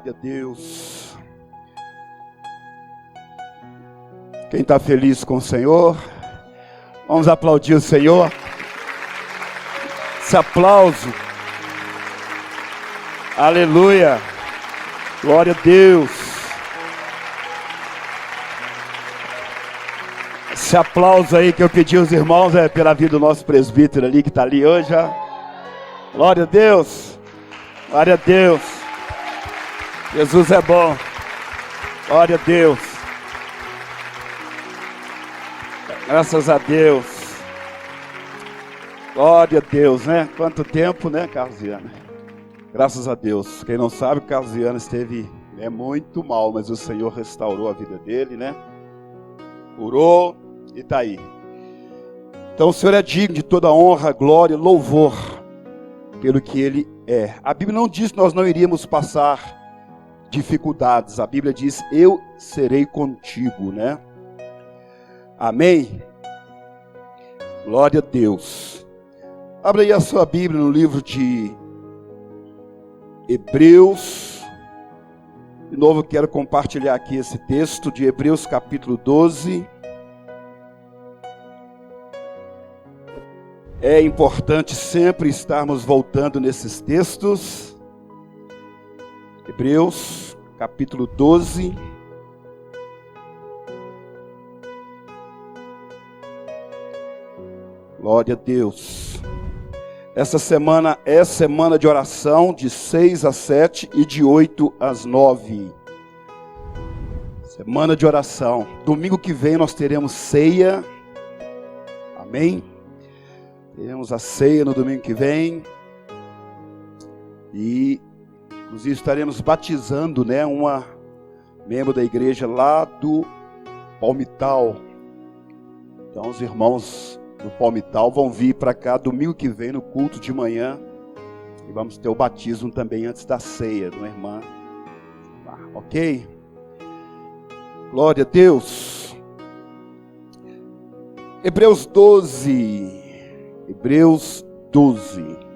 Glória a Deus. Quem está feliz com o Senhor, vamos aplaudir o Senhor. Esse aplauso. Aleluia. Glória a Deus. Esse aplauso aí que eu pedi aos irmãos é pela vida do nosso presbítero ali que está ali hoje. Glória a Deus. Glória a Deus. Jesus é bom. Glória a Deus. Graças a Deus. Glória a Deus, né? Quanto tempo, né, Carlos Viana? Graças a Deus. Quem não sabe, o Carlos Viana esteve muito mal, mas o Senhor restaurou a vida dele, né? Curou e está aí. Então o Senhor é digno de toda honra, glória, louvor pelo que Ele é. A Bíblia não diz que nós não iríamos passar dificuldades. A Bíblia diz, eu serei contigo, né? Amém? Glória a Deus. Abra aí a sua Bíblia no livro de Hebreus. De novo eu quero compartilhar aqui esse texto de Hebreus capítulo 12. É importante sempre estarmos voltando nesses textos. Hebreus capítulo 12. Glória a Deus. Essa semana é semana de oração de 6 às 7 e de 8 às 9. Semana de oração. Domingo que vem nós teremos ceia. Amém? Teremos a ceia no domingo que vem. E inclusive estaremos batizando, né, uma membro da igreja lá do Palmital. Então os irmãos do Palmital vão vir para cá domingo que vem no culto de manhã. E vamos ter o batismo também antes da ceia de uma irmã. Ok? Glória a Deus. Hebreus 12. Hebreus 12.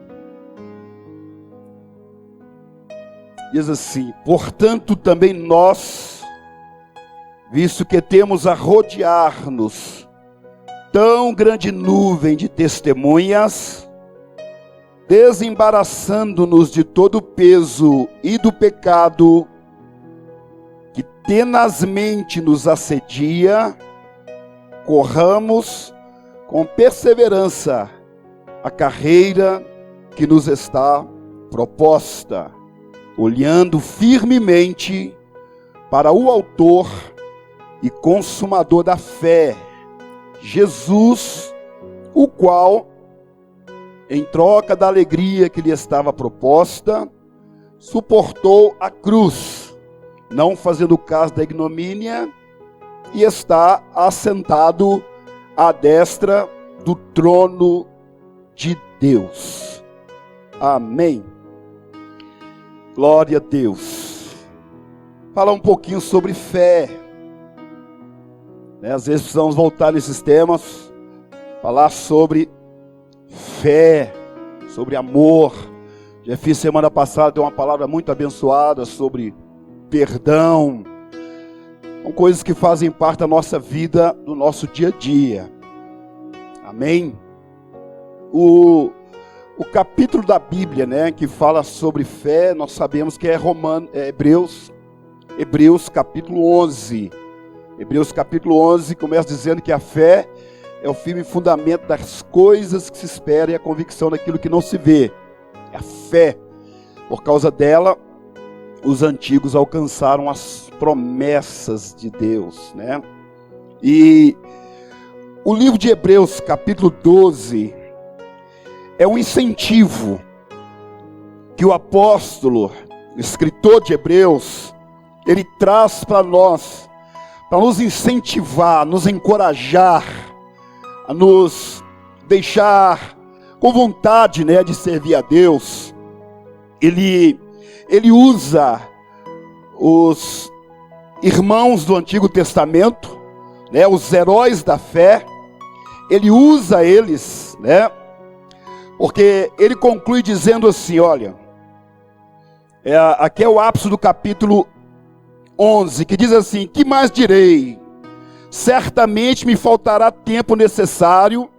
Diz assim, portanto também nós, visto que temos a rodear-nos tão grande nuvem de testemunhas, desembaraçando-nos de todo o peso e do pecado que tenazmente nos assedia, corramos com perseverança a carreira que nos está proposta, olhando firmemente para o autor e consumador da fé, Jesus, o qual, em troca da alegria que lhe estava proposta, suportou a cruz, não fazendo caso da ignomínia, e está assentado à destra do trono de Deus. Amém. Glória a Deus. Falar um pouquinho sobre fé. Às vezes precisamos voltar nesses temas. Falar sobre fé, sobre amor. Já fiz semana passada, deu uma palavra muito abençoada sobre perdão. São coisas que fazem parte da nossa vida, do nosso dia a dia. Amém? O capítulo da Bíblia, né, que fala sobre fé, nós sabemos que é Hebreus capítulo 11. Hebreus capítulo 11 começa dizendo que a fé é o firme fundamento das coisas que se esperam e a convicção daquilo que não se vê. É a fé. Por causa dela, os antigos alcançaram as promessas de Deus, né? E o livro de Hebreus capítulo 12 é um incentivo que o apóstolo, o escritor de Hebreus, ele traz para nós, para nos incentivar, nos encorajar, a nos deixar com vontade, né, de servir a Deus. Ele usa os irmãos do Antigo Testamento, né, os heróis da fé, ele usa eles, né, porque ele conclui dizendo assim, olha, Aqui é o ápice do capítulo 11, que diz assim: que mais direi? Certamente me faltará tempo necessário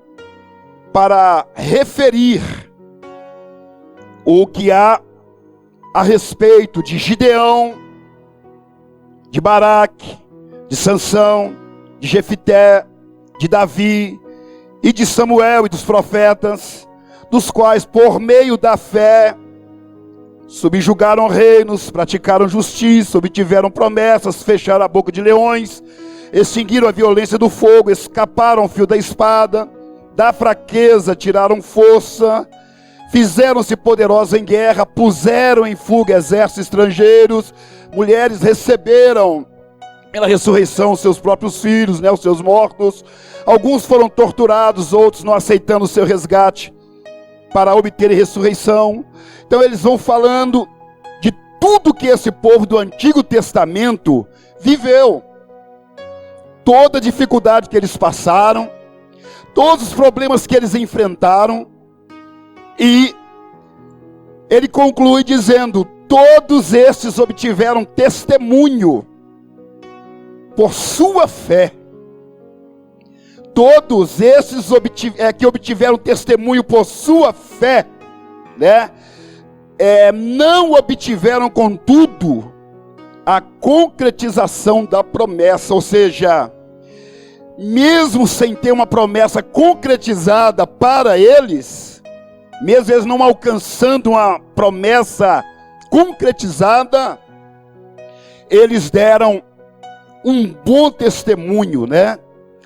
para referir o que há a respeito de Gideão, de Baraque, de Sansão, de Jefité, de Davi e de Samuel e dos profetas, dos quais por meio da fé subjugaram reinos, praticaram justiça, obtiveram promessas, fecharam a boca de leões, extinguiram a violência do fogo, escaparam ao fio da espada, da fraqueza tiraram força, fizeram-se poderosos em guerra, puseram em fuga exércitos estrangeiros, mulheres receberam pela ressurreição seus próprios filhos, os seus mortos, alguns foram torturados, outros não aceitando o seu resgate para obterem ressurreição. Então eles vão falando de tudo que esse povo do Antigo Testamento viveu, toda a dificuldade que eles passaram, todos os problemas que eles enfrentaram, e ele conclui dizendo: todos estes obtiveram testemunho por sua fé. Todos esses que obtiveram testemunho por sua fé, não obtiveram, contudo, a concretização da promessa. Ou seja, mesmo sem ter uma promessa concretizada para eles, mesmo eles não alcançando uma promessa concretizada, eles deram um bom testemunho,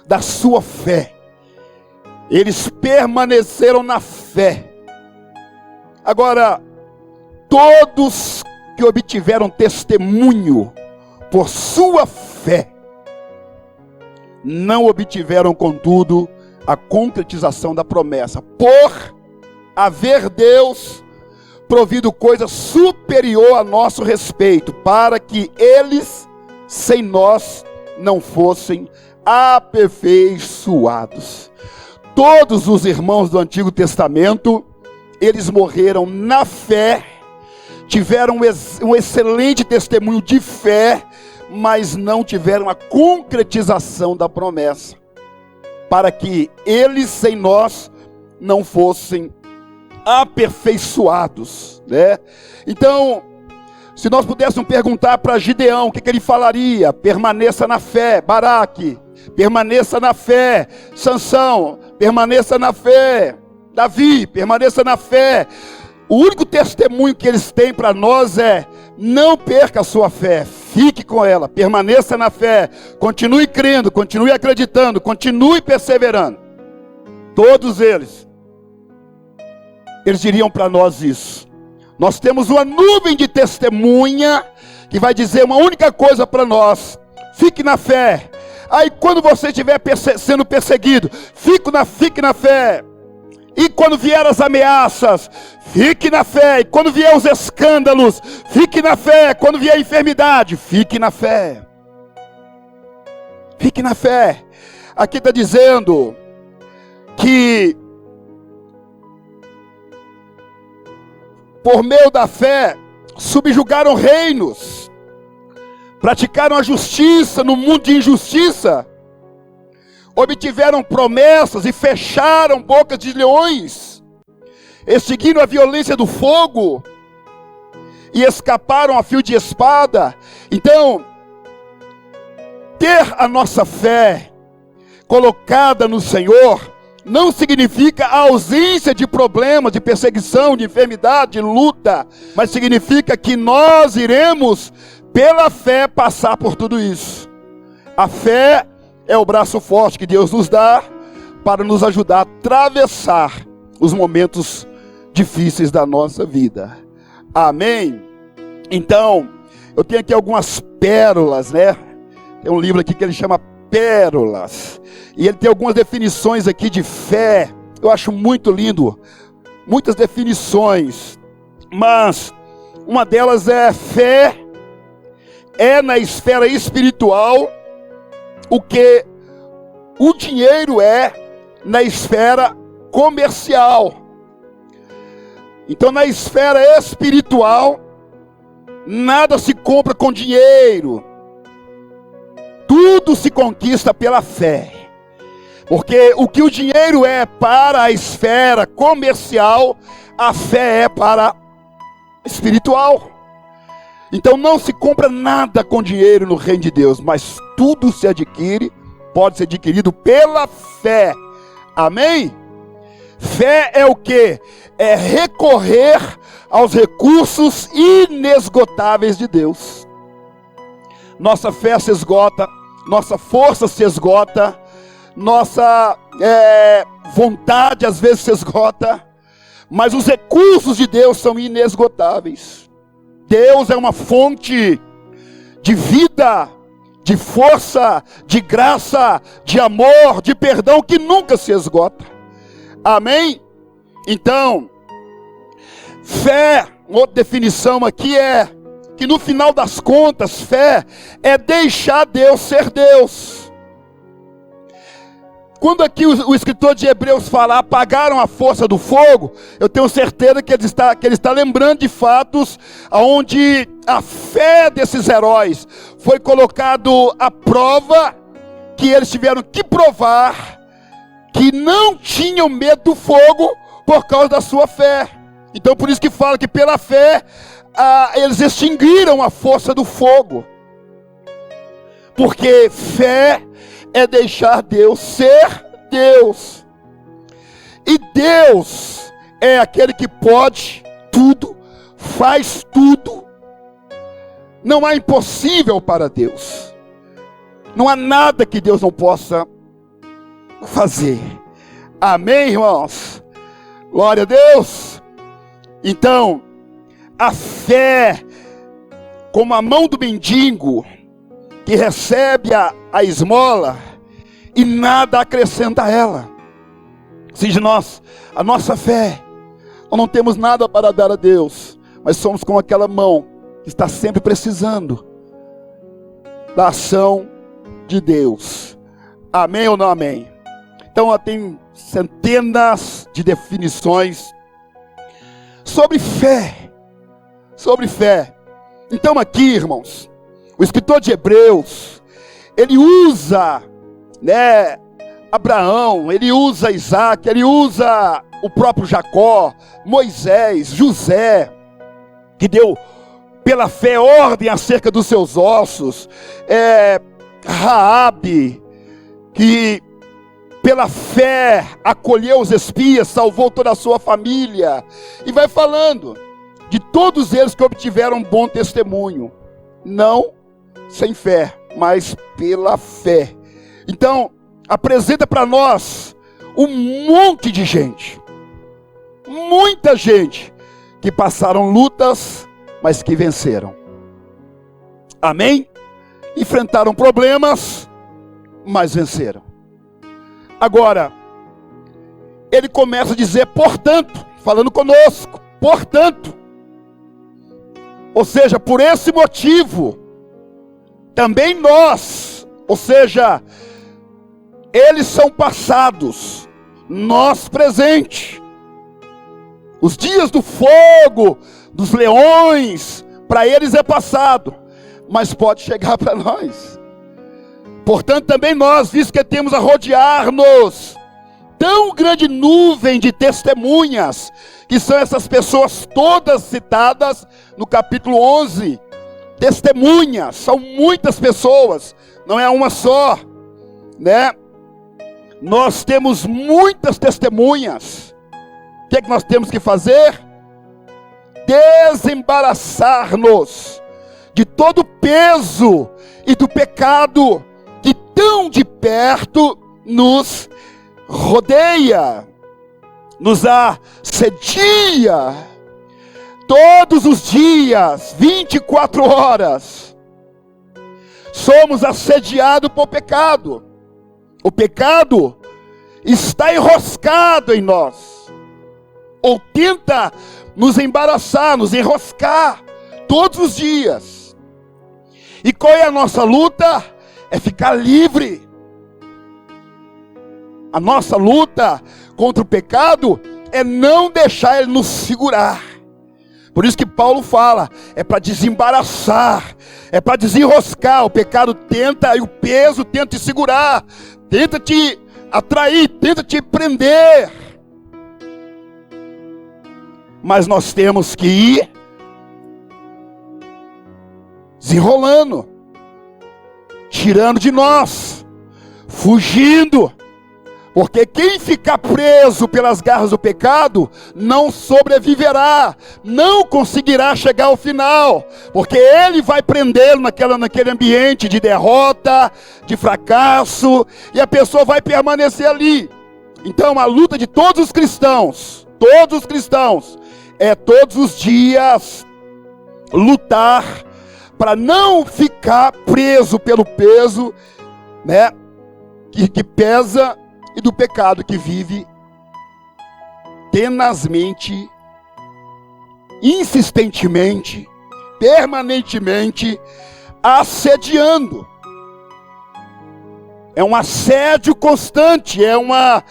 da sua fé. Eles permaneceram na fé. Agora, todos que obtiveram testemunho por sua fé, não obtiveram, contudo, a concretização da promessa, por haver Deus provido coisa superior a nosso respeito, para que eles, sem nós, não fossem aperfeiçoados. Todos os irmãos do Antigo Testamento, eles morreram na fé, tiveram um excelente testemunho de fé, mas não tiveram a concretização da promessa, para que eles, sem nós, não fossem aperfeiçoados, Então, se nós pudéssemos perguntar para Gideão, o que ele falaria? Permaneça na fé. Baraque, permaneça na fé. Sansão, permaneça na fé. Davi, permaneça na fé. O único testemunho que eles têm para nós é: não perca a sua fé, fique com ela, permaneça na fé, continue crendo, continue acreditando, continue perseverando. Todos eles diriam para nós isso. Nós temos uma nuvem de testemunha que vai dizer uma única coisa para nós: fique na fé. Aí quando você estiver sendo perseguido, fique na fé. E quando vier as ameaças, fique na fé. E quando vier os escândalos, fique na fé. Quando vier a enfermidade, fique na fé. Fique na fé. Aqui está dizendo que por meio da fé subjugaram reinos, praticaram a justiça no mundo de injustiça, obtiveram promessas e fecharam bocas de leões, extinguiram a violência do fogo e escaparam a fio de espada. Então, ter a nossa fé colocada no Senhor não significa a ausência de problemas, de perseguição, de enfermidade, de luta, mas significa que nós iremos, pela fé, passar por tudo isso. A fé é o braço forte que Deus nos dá para nos ajudar a atravessar os momentos difíceis da nossa vida. Amém? Então, eu tenho aqui algumas pérolas, Tem um livro aqui que ele chama Pérolas. E ele tem algumas definições aqui de fé. Eu acho muito lindo. Muitas definições. Mas uma delas é: fé é na esfera espiritual o que o dinheiro é na esfera comercial. Então, na esfera espiritual, Nada se compra com dinheiro. Tudo se conquista pela fé. Porque o que o dinheiro é para a esfera comercial, a fé é para a espiritual. Então não se compra nada com dinheiro no reino de Deus, mas tudo se adquire, pode ser adquirido pela fé. Amém? Fé é o quê? É recorrer aos recursos inesgotáveis de Deus. Nossa fé se esgota, nossa força se esgota, nossa vontade às vezes se esgota, mas os recursos de Deus são inesgotáveis. Deus é uma fonte de vida, de força, de graça, de amor, de perdão que nunca se esgota. Amém? Então, fé, outra definição aqui é que no final das contas, fé é deixar Deus ser Deus. Quando aqui o escritor de Hebreus fala, apagaram a força do fogo, eu tenho certeza que ele está lembrando de fatos onde a fé desses heróis foi colocado à prova, que eles tiveram que provar que não tinham medo do fogo por causa da sua fé. Então por isso que fala que pela fé eles extinguiram a força do fogo. Porque fé é deixar Deus ser Deus. E Deus é aquele que pode tudo, faz tudo. Não há impossível para Deus. Não há nada que Deus não possa fazer. Amém, irmãos? Glória a Deus. Então, a fé, como a mão do mendigo, que recebe a esmola e nada acrescenta a ela. Se a nossa fé, nós não temos nada para dar a Deus, mas somos como aquela mão que está sempre precisando da ação de Deus. Amém ou não amém? Então tem centenas de definições sobre fé. Sobre fé. Então aqui, irmãos, o escritor de Hebreus, ele usa, Abraão, ele usa Isaac, ele usa o próprio Jacó, Moisés, José, que deu pela fé ordem acerca dos seus ossos, Raabe, que pela fé acolheu os espias, salvou toda a sua família, e vai falando de todos eles que obtiveram bom testemunho, não sem fé, mas pela fé. Então, apresenta para nós um monte de gente, muita gente, que passaram lutas, mas que venceram. Amém? Enfrentaram problemas, mas venceram. Agora, ele começa a dizer, portanto, falando conosco, portanto, ou seja, por esse motivo, também nós, ou seja, eles são passados, nós presente. Os dias do fogo, dos leões, para eles é passado, mas pode chegar para nós. Portanto, também nós, visto que temos a rodear-nos tão grande nuvem de testemunhas, que são essas pessoas todas citadas no capítulo 11, testemunhas, são muitas pessoas, não é uma só, Nós temos muitas testemunhas. O que é que nós temos que fazer? Desembaraçar-nos de todo o peso e do pecado que tão de perto nos rodeia, nos assedia, todos os dias, 24 horas, somos assediados por pecado. O pecado está enroscado em nós, ou tenta nos embaraçar, nos enroscar, todos os dias. E qual é a nossa luta? É ficar livre. A nossa luta contra o pecado é não deixar ele nos segurar. Por isso que Paulo fala, é para desembaraçar, é para desenroscar. O pecado tenta, e o peso tenta te segurar, tenta te atrair, tenta te prender. Mas nós temos que ir desenrolando, tirando de nós, fugindo. Porque quem ficar preso pelas garras do pecado, não sobreviverá, não conseguirá chegar ao final. Porque ele vai prendê-lo naquele ambiente de derrota, de fracasso, e a pessoa vai permanecer ali. Então a luta de todos os cristãos, é todos os dias lutar para não ficar preso pelo peso, né, que pesa, e do pecado que vive tenazmente, insistentemente, permanentemente assediando. É um assédio constante, é uma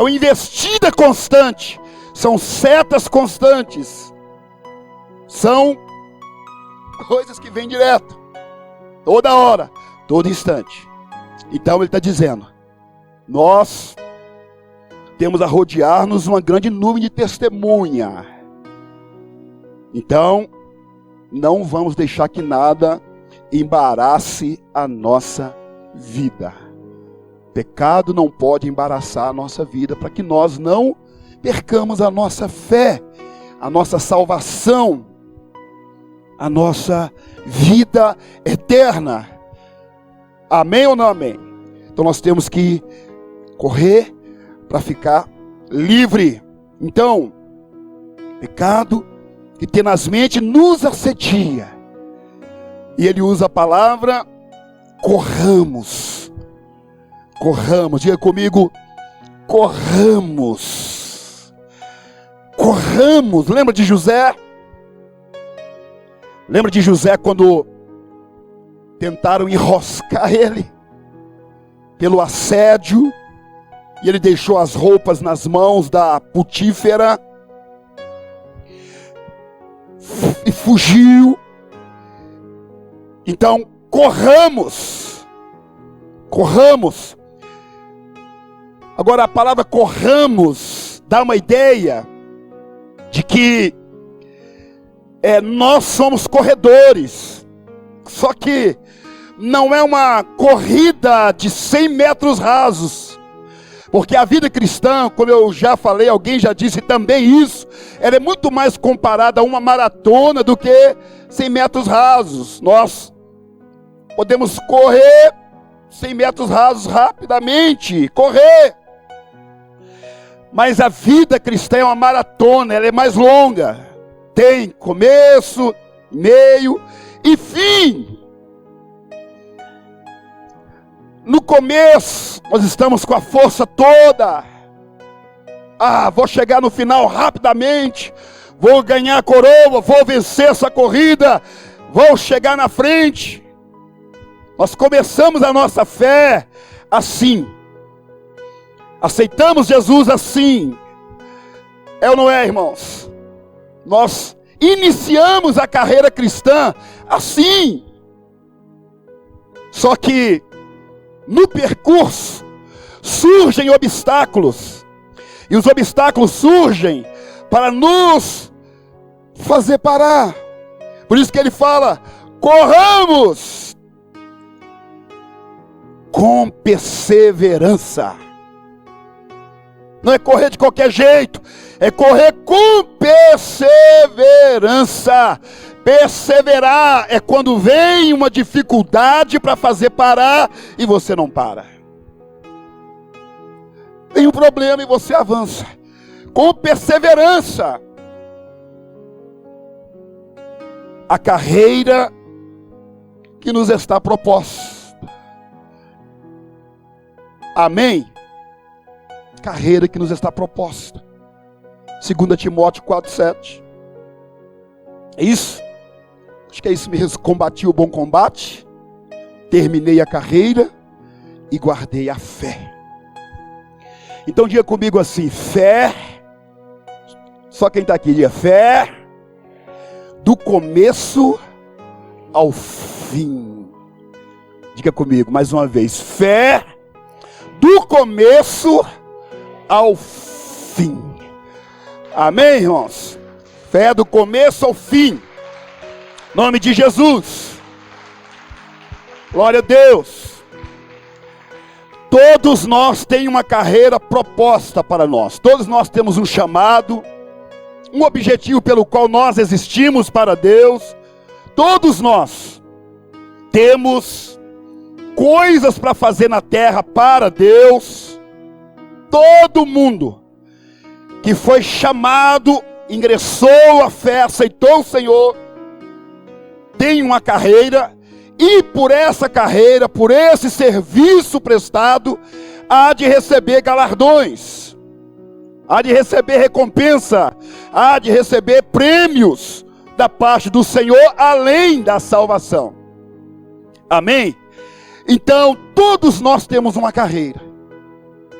investida constante, são setas constantes, são coisas que vêm direto, toda hora, todo instante. Então ele está dizendo, nós temos a rodear-nos uma grande nuvem de testemunha. Então, não vamos deixar que nada embarace a nossa vida. Pecado não pode embaraçar a nossa vida, para que nós não percamos a nossa fé, a nossa salvação, a nossa vida eterna. Amém ou não amém? Então nós temos que correr para ficar livre. Então, pecado que tenazmente nos assedia. E ele usa a palavra corramos. Corramos, diga comigo, corramos. Corramos, lembra de José? Lembra de José quando tentaram enroscar ele pelo assédio, e ele deixou as roupas nas mãos da Potífera e fugiu. Então, corramos. Agora a palavra corramos dá uma ideia de que nós somos corredores. Só que não é uma corrida de 100 metros rasos. Porque a vida cristã, como eu já falei, alguém já disse também isso, ela é muito mais comparada a uma maratona do que 100 metros rasos. Nós podemos correr 100 metros rasos rapidamente, correr. Mas a vida cristã é uma maratona, ela é mais longa. Tem começo, meio e fim. No começo, nós estamos com a força toda. Vou chegar no final rapidamente. Vou ganhar a coroa, vou vencer essa corrida. Vou chegar na frente. Nós começamos a nossa fé assim. Aceitamos Jesus assim. É ou não é, irmãos? Nós iniciamos a carreira cristã assim. Só que no percurso surgem obstáculos. E os obstáculos surgem para nos fazer parar. Por isso que ele fala, corramos com perseverança. Não é correr de qualquer jeito, é correr com perseverança. Perseverar é quando vem uma dificuldade para fazer parar e você não para. Tem um problema e você avança. Com perseverança. A carreira que nos está proposta. Amém? Carreira que nos está proposta. 2 Timóteo 4:7. É isso? Acho que é isso mesmo. Combati o bom combate, terminei a carreira e guardei a fé. Então diga comigo assim, fé. Só quem está aqui diga fé, do começo ao fim. Diga comigo mais uma vez: fé do começo ao fim. Amém, irmãos? Fé do começo ao fim. Em nome de Jesus. Glória a Deus. Todos nós temos uma carreira proposta para nós. Todos nós temos um chamado, um objetivo pelo qual nós existimos para Deus. Todos nós temos coisas para fazer na terra para Deus. Todo mundo que foi chamado, ingressou à fé, aceitou o Senhor, tem uma carreira. E por essa carreira, por esse serviço prestado, há de receber galardões, há de receber recompensa, há de receber prêmios da parte do Senhor, além da salvação. Amém? Então, todos nós temos uma carreira.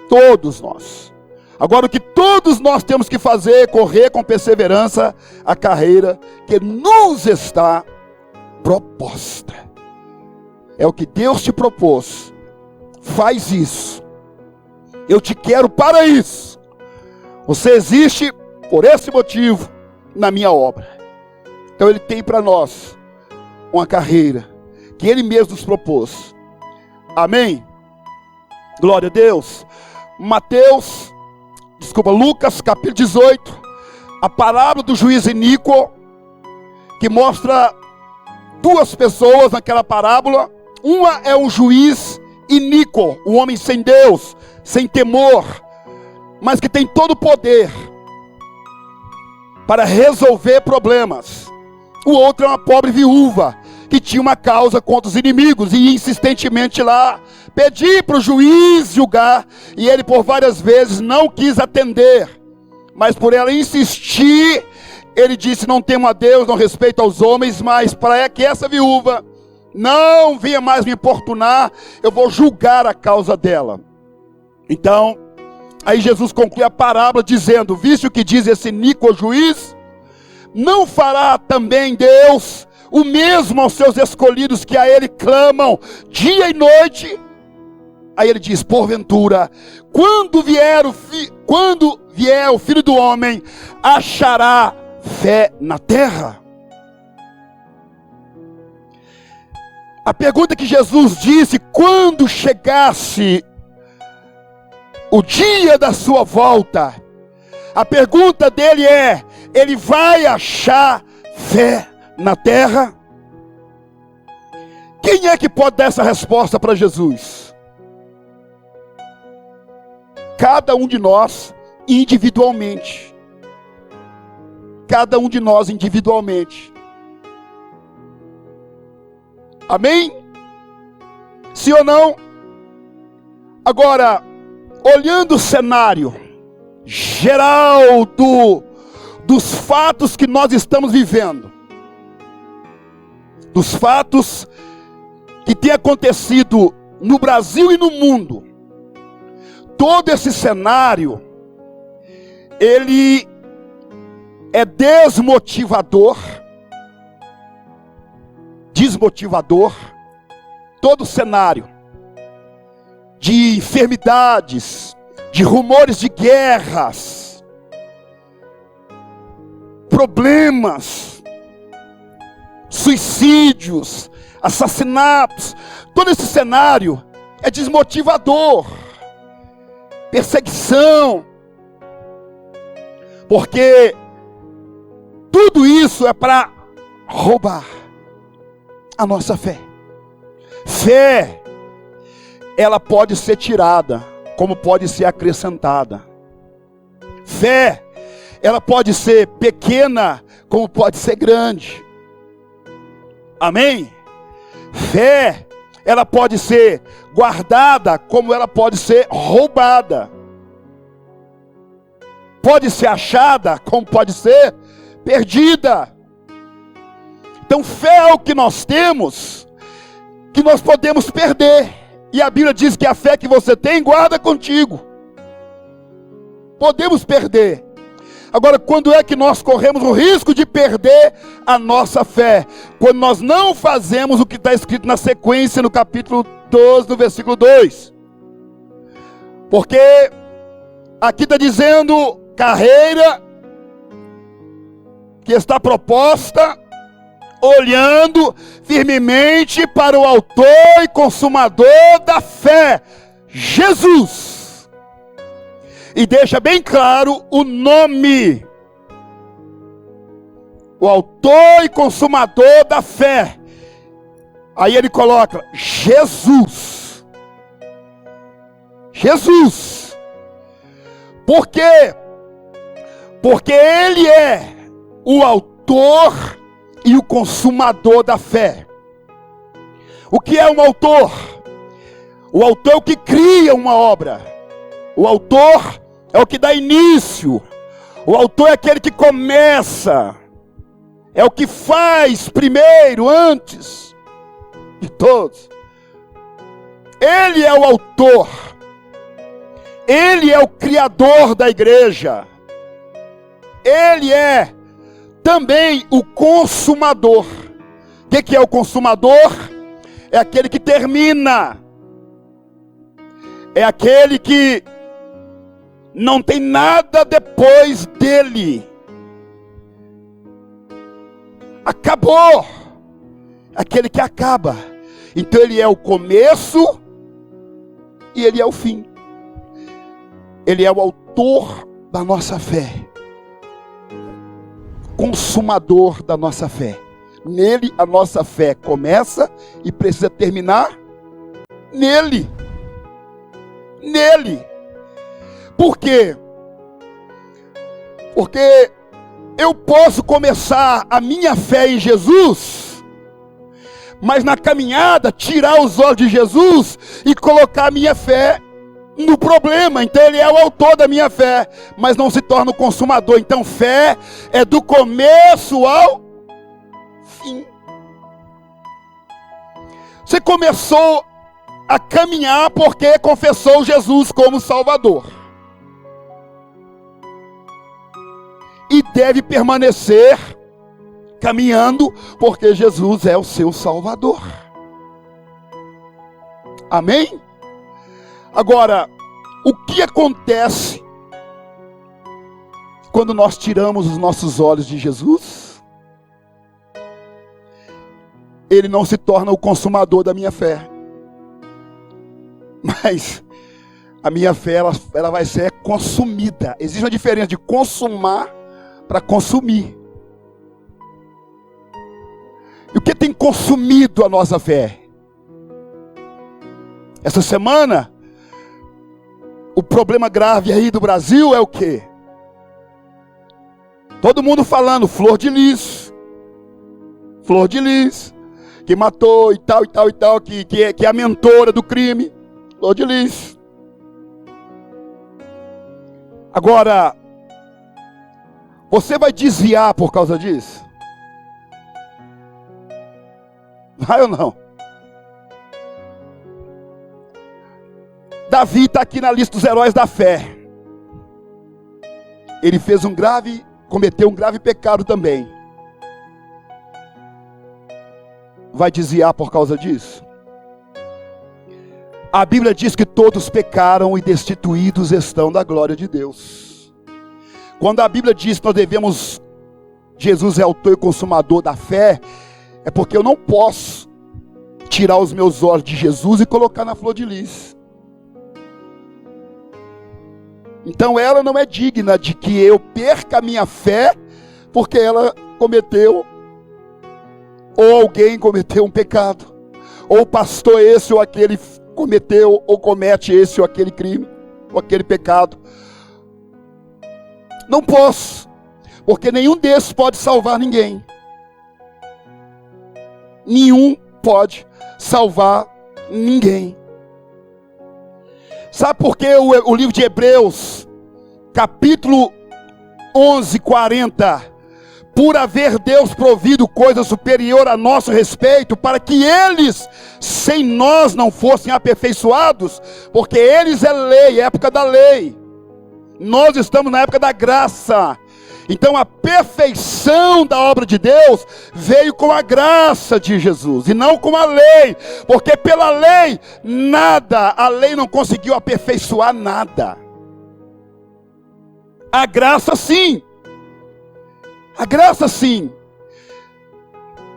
Todos nós. Agora, o que todos nós temos que fazer é correr com perseverança a carreira que nos está proposta. É o que Deus te propôs. Faz isso. Eu te quero para isso. Você existe por esse motivo na minha obra. Então Ele tem para nós uma carreira que Ele mesmo nos propôs. Amém? Glória a Deus. Lucas capítulo 18. A parábola do juiz iníquo, que mostra duas pessoas naquela parábola. Uma é um juiz iníquo, um homem sem Deus, sem temor, mas que tem todo o poder para resolver problemas. O outro é uma pobre viúva, que tinha uma causa contra os inimigos, e ia insistentemente lá pedir para o juiz julgar, e ele por várias vezes não quis atender, mas por ela insistir, ele disse: não temo a Deus, não respeito aos homens, mas para que essa viúva não venha mais me importunar, eu vou julgar a causa dela. Então, aí Jesus conclui a parábola dizendo: viste o que diz esse iníquo juiz? Não fará também Deus o mesmo aos seus escolhidos, que a Ele clamam dia e noite? Aí ele diz: porventura, quando vier o Filho do Homem, achará fé na terra? A pergunta que Jesus disse: quando chegasse o dia da sua volta, a pergunta dele é: ele vai achar fé na terra? Quem é que pode dar essa resposta para Jesus? Cada um de nós individualmente. Cada um de nós individualmente. Amém? Sim ou não? Agora, olhando o cenário geral dos fatos que nós estamos vivendo, dos fatos que têm acontecido no Brasil e no mundo, todo esse cenário, ele é desmotivador, todo o cenário de enfermidades, de rumores de guerras, problemas, suicídios, assassinatos, todo esse cenário é desmotivador, perseguição, porque tudo isso é para roubar a nossa fé. Fé, ela pode ser tirada, como pode ser acrescentada. Fé, ela pode ser pequena, como pode ser grande. Amém? Fé, ela pode ser guardada, como ela pode ser roubada. Pode ser achada, como pode ser perdida. Então fé é o que nós temos, que nós podemos perder. E a Bíblia diz que a fé que você tem, guarda contigo. Podemos perder. Agora, quando é que nós corremos o risco de perder a nossa fé? Quando nós não fazemos o que está escrito na sequência, no capítulo 12, no versículo 2. Porque aqui está dizendo carreira que está proposta, olhando firmemente para o autor e consumador da fé, Jesus. E deixa bem claro o nome. O autor e consumador da fé. Aí ele coloca Jesus. Jesus. Por quê? Porque ele é o autor e o consumador da fé. O que é um autor? O autor é o que cria uma obra. O autor é o que dá início. O autor é aquele que começa. É o que faz primeiro, antes de todos. Ele é o autor. Ele é o criador da igreja. Ele é também o consumador. O que é o consumador? É aquele que termina. É aquele que não tem nada depois dele. Acabou. Aquele que acaba. Então ele é o começo e ele é o fim. Ele é o autor da nossa fé. Consumador da nossa fé. Nele a nossa fé começa e precisa terminar nele. Nele. Por quê? Porque eu posso começar a minha fé em Jesus, mas na caminhada tirar os olhos de Jesus e colocar a minha fé no problema. Então ele é o autor da minha fé, mas não se torna o consumador. Então fé é do começo ao fim. Você começou a caminhar porque confessou Jesus como Salvador. E deve permanecer caminhando porque Jesus é o seu Salvador. Amém? Agora, o que acontece quando nós tiramos os nossos olhos de Jesus? Ele não se torna o consumador da minha fé. Mas a minha fé, ela vai ser consumida. Existe uma diferença de consumar para consumir. E o que tem consumido a nossa fé? Essa semana, o problema grave aí do Brasil é o quê? Todo mundo falando Flor de Lis. Flor de Lis. Que matou e tal, que é a mentora do crime. Flor de Lis. Agora, você vai desviar por causa disso? Vai ou não? Davi está aqui na lista dos heróis da fé. Ele cometeu um grave pecado também. Vai desviar por causa disso? A Bíblia diz que todos pecaram e destituídos estão da glória de Deus. Quando a Bíblia diz que nós devemos, Jesus é autor e consumador da fé, é porque eu não posso tirar os meus olhos de Jesus e colocar na flor de lis. Então ela não é digna de que eu perca a minha fé, porque ela cometeu, ou alguém cometeu um pecado, ou o pastor esse ou aquele cometeu ou comete esse ou aquele crime, ou aquele pecado. Não posso, porque nenhum desses pode salvar ninguém. Nenhum pode salvar ninguém. Sabe por que o livro de Hebreus, capítulo 11, 40, por haver Deus provido coisa superior a nosso respeito, para que eles, sem nós, não fossem aperfeiçoados, porque eles é lei, é época da lei. Nós estamos na época da graça. Então a perfeição da obra de Deus veio com a graça de Jesus e não com a lei, porque pela lei a lei não conseguiu aperfeiçoar nada. A graça sim. A graça sim.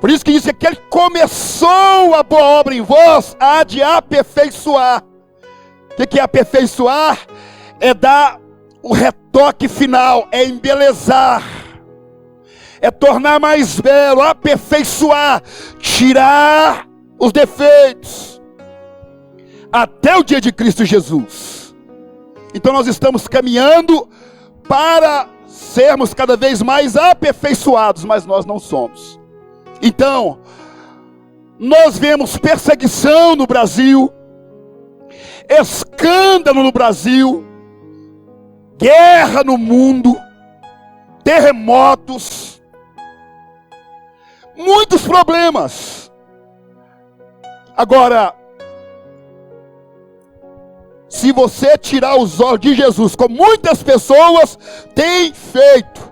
Por isso que diz que aquele que começou a boa obra em vós, há de aperfeiçoar. O que é aperfeiçoar? É dar o retoque final, é embelezar, é tornar mais belo, aperfeiçoar, tirar os defeitos, até o dia de Cristo Jesus. Então nós estamos caminhando para sermos cada vez mais aperfeiçoados, mas nós não somos. Então, nós vemos perseguição no Brasil, escândalo no Brasil, guerra no mundo, terremotos, muitos problemas. Agora, se você tirar os olhos de Jesus, como muitas pessoas têm feito,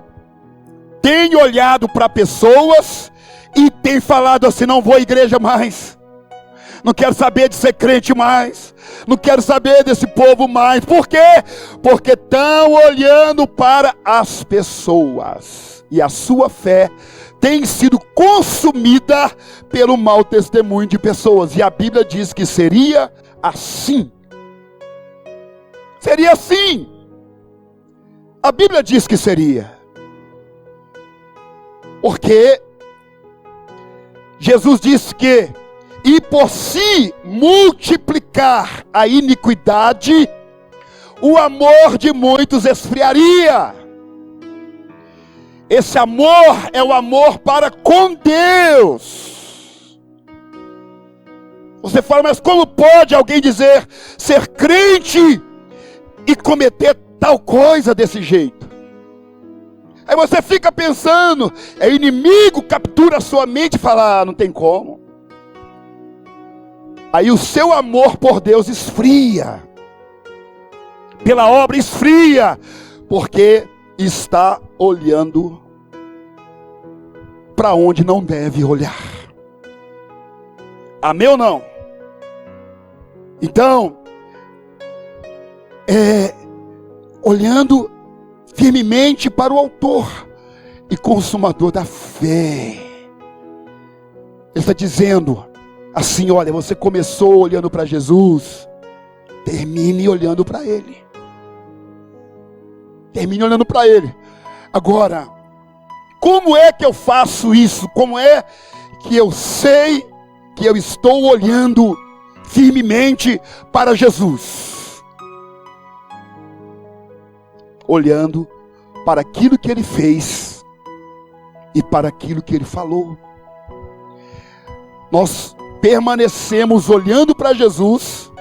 têm olhado para pessoas e têm falado assim: não vou à igreja mais, não quero saber de ser crente mais, não quero saber desse povo mais. Por quê? Porque estão olhando para as pessoas, e a sua fé tem sido consumida pelo mau testemunho de pessoas. E a Bíblia diz que seria assim. Seria assim. A Bíblia diz que seria. Porque Jesus disse que, e por se multiplicar a iniquidade, o amor de muitos esfriaria. Esse amor é o amor para com Deus. Você fala: mas como pode alguém dizer ser crente e cometer tal coisa desse jeito? Aí você fica pensando, inimigo captura a sua mente e fala: não tem como. Aí o seu amor por Deus esfria, pela obra esfria, porque está olhando para onde não deve olhar. Amém ou não? Então, olhando firmemente para o autor e consumador da fé. Ele está dizendo assim: olha, você começou olhando para Jesus, termine olhando para Ele. Termine olhando para Ele. Agora, como é que eu faço isso? Como é que eu sei que eu estou olhando firmemente para Jesus? Olhando para aquilo que Ele fez e para aquilo que Ele falou. Nós permanecemos olhando para Jesus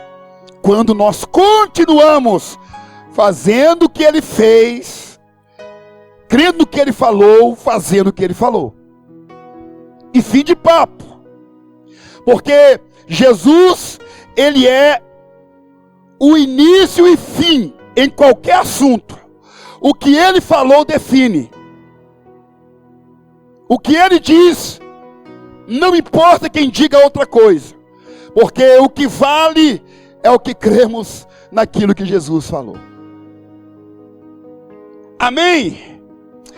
quando nós continuamos fazendo o que Ele fez, crendo no que Ele falou, fazendo o que Ele falou. E fim de papo. Porque Jesus, Ele é o início e fim em qualquer assunto. O que Ele falou define. O que Ele diz, não importa quem diga outra coisa. Porque o que vale é o que cremos naquilo que Jesus falou. Amém?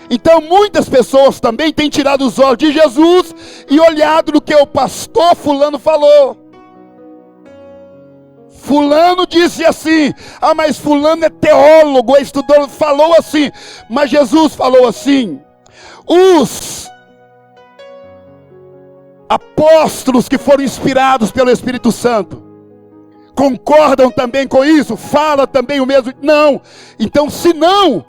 Então muitas pessoas também têm tirado os olhos de Jesus e olhado no que o pastor fulano falou. Fulano disse assim: ah, mas fulano é teólogo, é estudante, falou assim. Mas Jesus falou assim. Os apóstolos que foram inspirados pelo Espírito Santo concordam também com isso? Fala também o mesmo? Não. Então, se não,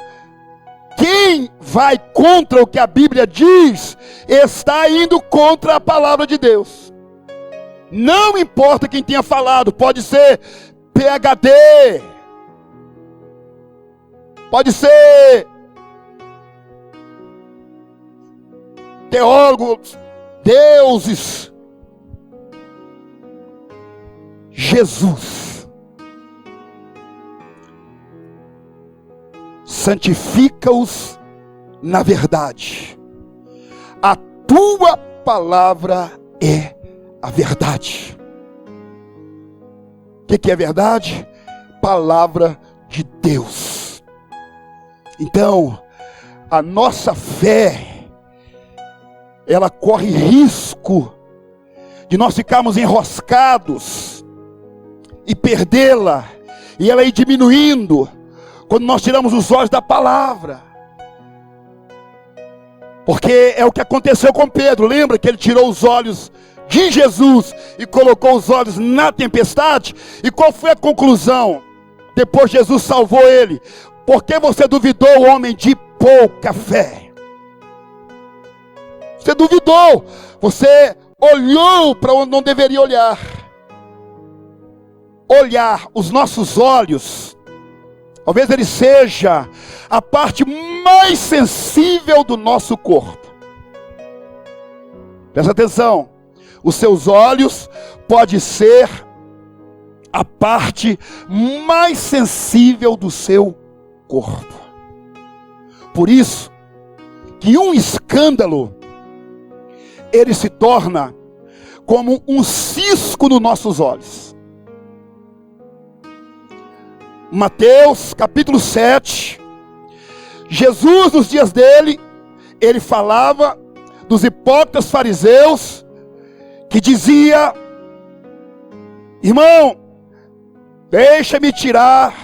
quem vai contra o que a Bíblia diz, está indo contra a palavra de Deus. Não importa quem tenha falado, pode ser PhD, pode ser teólogo, deuses. Jesus santifica-os na verdade. A tua palavra é a verdade. O que é verdade? Palavra de Deus. Então, a nossa fé, ela corre risco de nós ficarmos enroscados e perdê-la, e ela ir diminuindo quando nós tiramos os olhos da palavra. Porque é o que aconteceu com Pedro. Lembra que ele tirou os olhos de Jesus e colocou os olhos na tempestade? E qual foi a conclusão? Depois Jesus salvou ele. Por que você duvidou, homem de pouca fé? Você duvidou. Você olhou para onde não deveria olhar. Olhar, os nossos olhos, talvez ele seja a parte mais sensível do nosso corpo. Presta atenção. Os seus olhos pode ser a parte mais sensível do seu corpo. Por isso que um escândalo, ele se torna como um cisco nos nossos olhos. Mateus capítulo 7, Jesus nos dias dele, ele falava dos hipócritas fariseus, que dizia: irmão, deixa-me tirar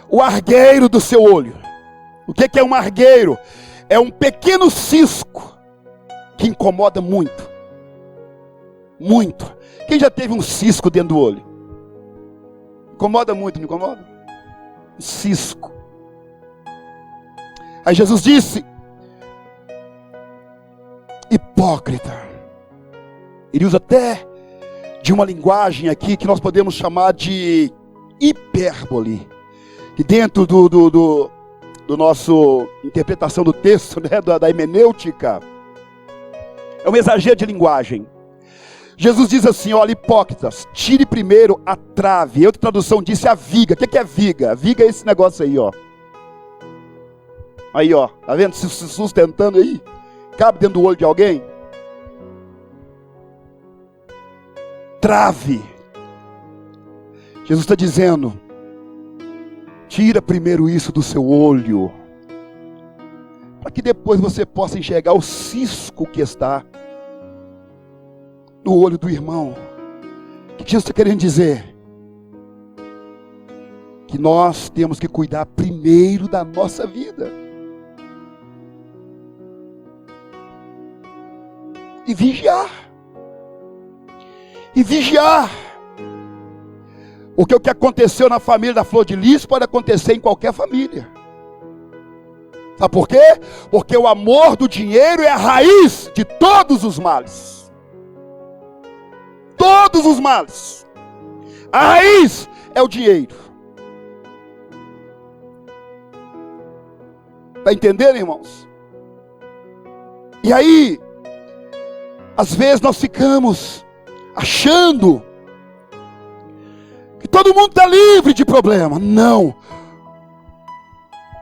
o argueiro do seu olho. O que é um argueiro? É um pequeno cisco que incomoda muito. Muito. Quem já teve um cisco dentro do olho? Incomoda muito, não incomoda? Um cisco. Aí Jesus disse: hipócrita. Ele usa até de uma linguagem aqui que nós podemos chamar de hipérbole, que dentro do nosso interpretação do texto, né, da hermenêutica, é um exagero de linguagem. Jesus diz assim: olha, hipócritas, tire primeiro a trave. Outra tradução disse a viga. O que é viga? A viga é esse negócio aí, ó. Aí, ó, tá vendo? Se sustentando aí. Cabe dentro do olho de alguém? Trave. Jesus está dizendo: tira primeiro isso do seu olho, para que depois você possa enxergar o cisco que está no olho do irmão. O que Jesus está querendo dizer? Que nós temos que cuidar primeiro da nossa vida. E vigiar. E vigiar. Porque o que aconteceu na família da Flor de Lis pode acontecer em qualquer família. Sabe por quê? Porque o amor do dinheiro é a raiz de todos os males. Todos os males. A raiz é o dinheiro. Está entendendo, irmãos? E aí, às vezes nós ficamos achando que todo mundo está livre de problema. Não.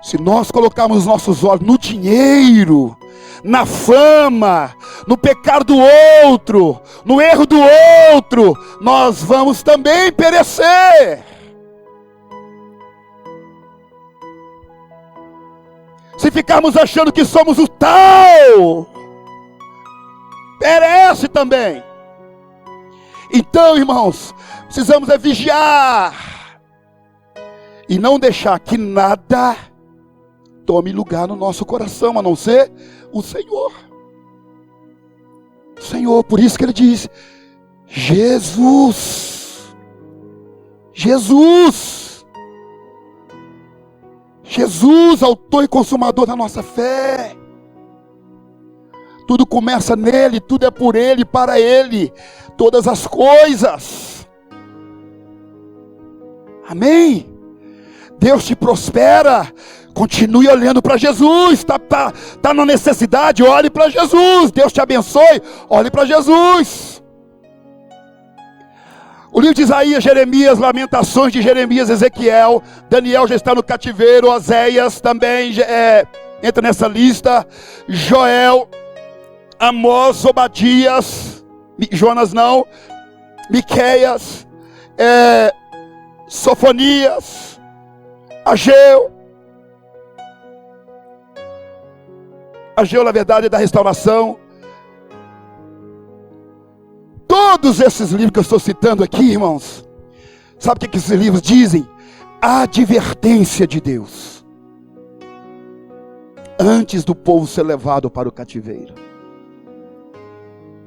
Se nós colocarmos os nossos olhos no dinheiro, na fama, no pecado do outro, no erro do outro, nós vamos também perecer. Se ficarmos achando que somos o tal, perece também. Então, irmãos, precisamos vigiar e não deixar que nada tome lugar no nosso coração, a não ser o Senhor. Senhor, por isso que ele diz: Jesus, Jesus, Jesus, autor e consumador da nossa fé. Tudo começa nele, tudo é por ele, para ele, todas as coisas. Amém? Deus te prospera. Continue olhando para Jesus. Está na necessidade, olhe para Jesus. Deus te abençoe, olhe para Jesus. O livro de Isaías, Jeremias, Lamentações de Jeremias, Ezequiel, Daniel já está no cativeiro, Oséias também, entra nessa lista Joel, Amós, Obadias, Jonas não, Miqueias, Sofonias, Ageu. Ageu, na verdade, é da restauração. Todos esses livros que eu estou citando aqui, irmãos, sabe o que esses livros dizem? Advertência de Deus antes do povo ser levado para o cativeiro.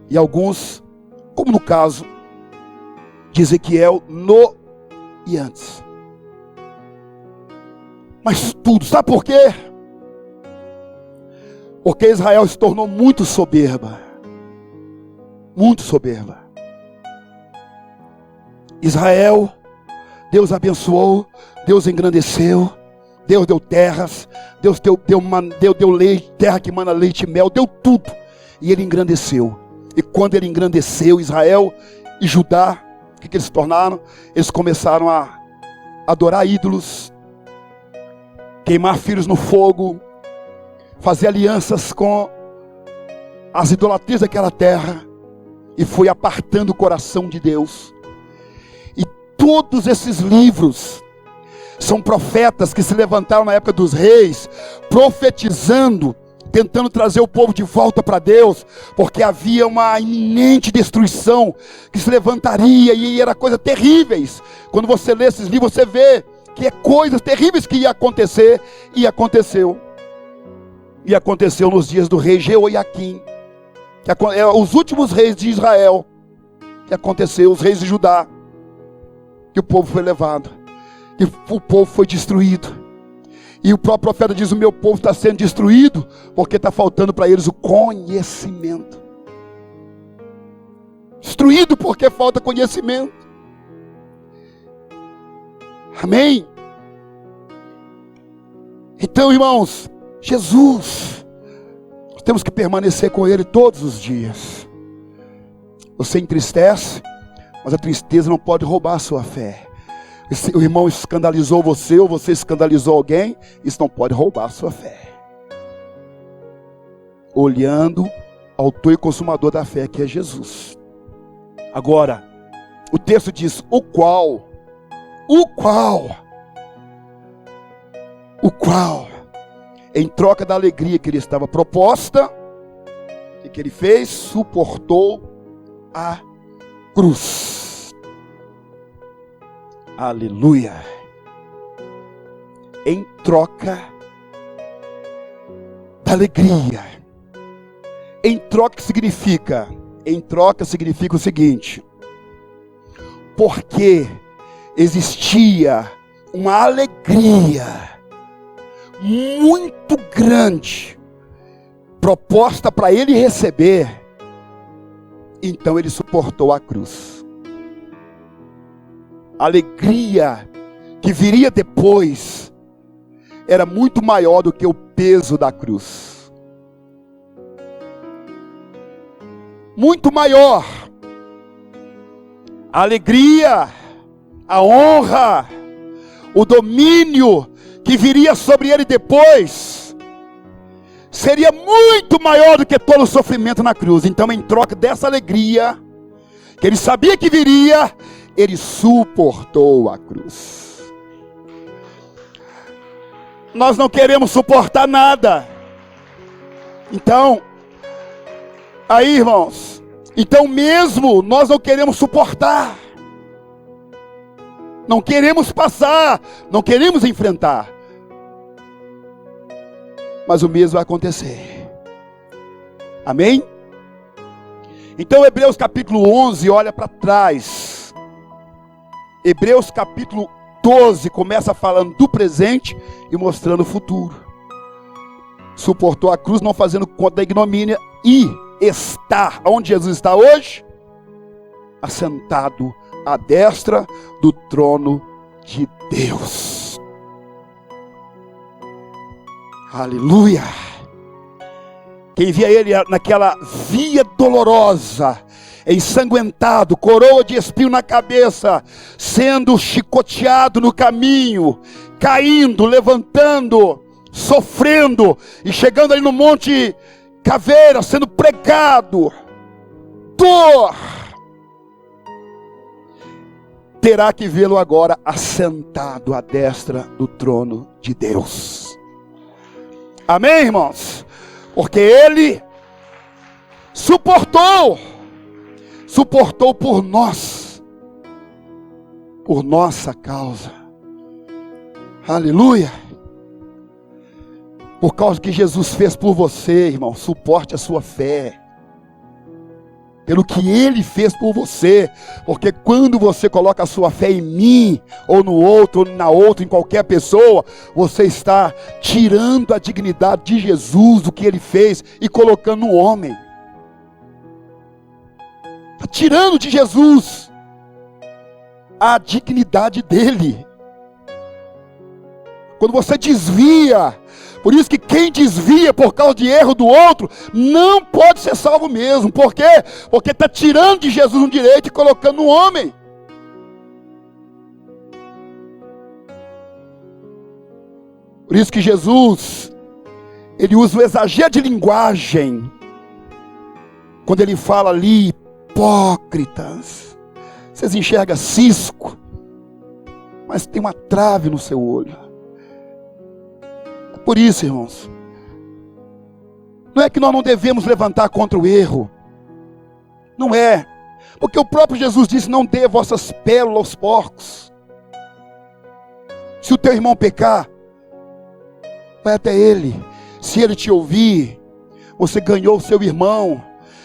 E alguns, como no caso de Ezequiel, no e antes. Mas tudo, sabe por quê? Porque Israel se tornou muito soberba. Muito soberba. Israel, Deus abençoou, Deus engrandeceu, Deus deu terras, Deus deu leite, terra que mana leite e mel, deu tudo. E ele engrandeceu. E quando ele engrandeceu, Israel e Judá, o que eles se tornaram? Eles começaram a adorar ídolos, queimar filhos no fogo, fazer alianças com as idolatrias daquela terra, e foi apartando o coração de Deus. E todos esses livros são profetas que se levantaram na época dos reis, profetizando, tentando trazer o povo de volta para Deus, porque havia uma iminente destruição que se levantaria, e era coisas terríveis. Quando você lê esses livros, você vê que é coisas terríveis que ia acontecer, e aconteceu. E aconteceu nos dias do rei Jeoiaquim, os últimos reis de Israel, que aconteceu, os reis de Judá, que o povo foi levado, que o povo foi destruído. E o próprio profeta diz: o meu povo está sendo destruído, porque está faltando para eles o conhecimento. Destruído porque falta conhecimento. Amém? Então, irmãos, Jesus, nós temos que permanecer com Ele todos os dias. Você entristece, mas a tristeza não pode roubar a sua fé. Se o irmão escandalizou você, ou você escandalizou alguém, isso não pode roubar a sua fé. Olhando ao autor e consumador da fé, que é Jesus. Agora, o texto diz: o qual, em troca da alegria que lhe estava proposta, o que ele fez? Suportou a cruz. Aleluia. Em troca da alegria. Em troca significa? Em troca significa o seguinte: porque existia uma alegria muito grande proposta para ele receber, então ele suportou a cruz. A alegria que viria depois era muito maior do que o peso da cruz. Muito maior. A alegria, a honra, o domínio que viria sobre ele depois seria muito maior do que todo o sofrimento na cruz. Então, em troca dessa alegria que ele sabia que viria, ele suportou a cruz. Nós não queremos suportar nada. Então, aí, irmãos, então mesmo nós não queremos suportar, não queremos passar, não queremos enfrentar, mas o mesmo vai acontecer. Amém? Então Hebreus capítulo 11 olha para trás. Hebreus capítulo 12 começa falando do presente e mostrando o futuro. Suportou a cruz, não fazendo conta da ignomínia, e está, onde Jesus está hoje? Assentado à destra do trono de Deus. Aleluia. Quem via ele naquela via dolorosa, ensanguentado, coroa de espinho na cabeça, sendo chicoteado no caminho, caindo, levantando, sofrendo e chegando ali no Monte Caveira, sendo pregado, dor, terá que vê-lo agora assentado à destra do trono de Deus. Amém, irmãos? Porque ele suportou por nós, por nossa causa. Aleluia. Por causa que Jesus fez por você, irmão, suporte a sua fé. Pelo que Ele fez por você. Porque quando você coloca a sua fé em mim, ou no outro, ou na outra, em qualquer pessoa, você está tirando a dignidade de Jesus, do que Ele fez, e colocando no homem. Está tirando de Jesus a dignidade dele. Quando você desvia, por isso que quem desvia por causa de erro do outro, não pode ser salvo mesmo. Por quê? Porque está tirando de Jesus um direito e colocando no homem. Por isso que Jesus, ele usa o exagero de linguagem, quando ele fala ali, hipócritas. Vocês enxergam cisco, mas tem uma trave no seu olho. Por isso, irmãos, não é que nós não devemos levantar contra o erro. Não é. Porque o próprio Jesus disse, não dê vossas pérolas aos porcos. Se o teu irmão pecar, vai até ele. Se ele te ouvir, você ganhou o seu irmão.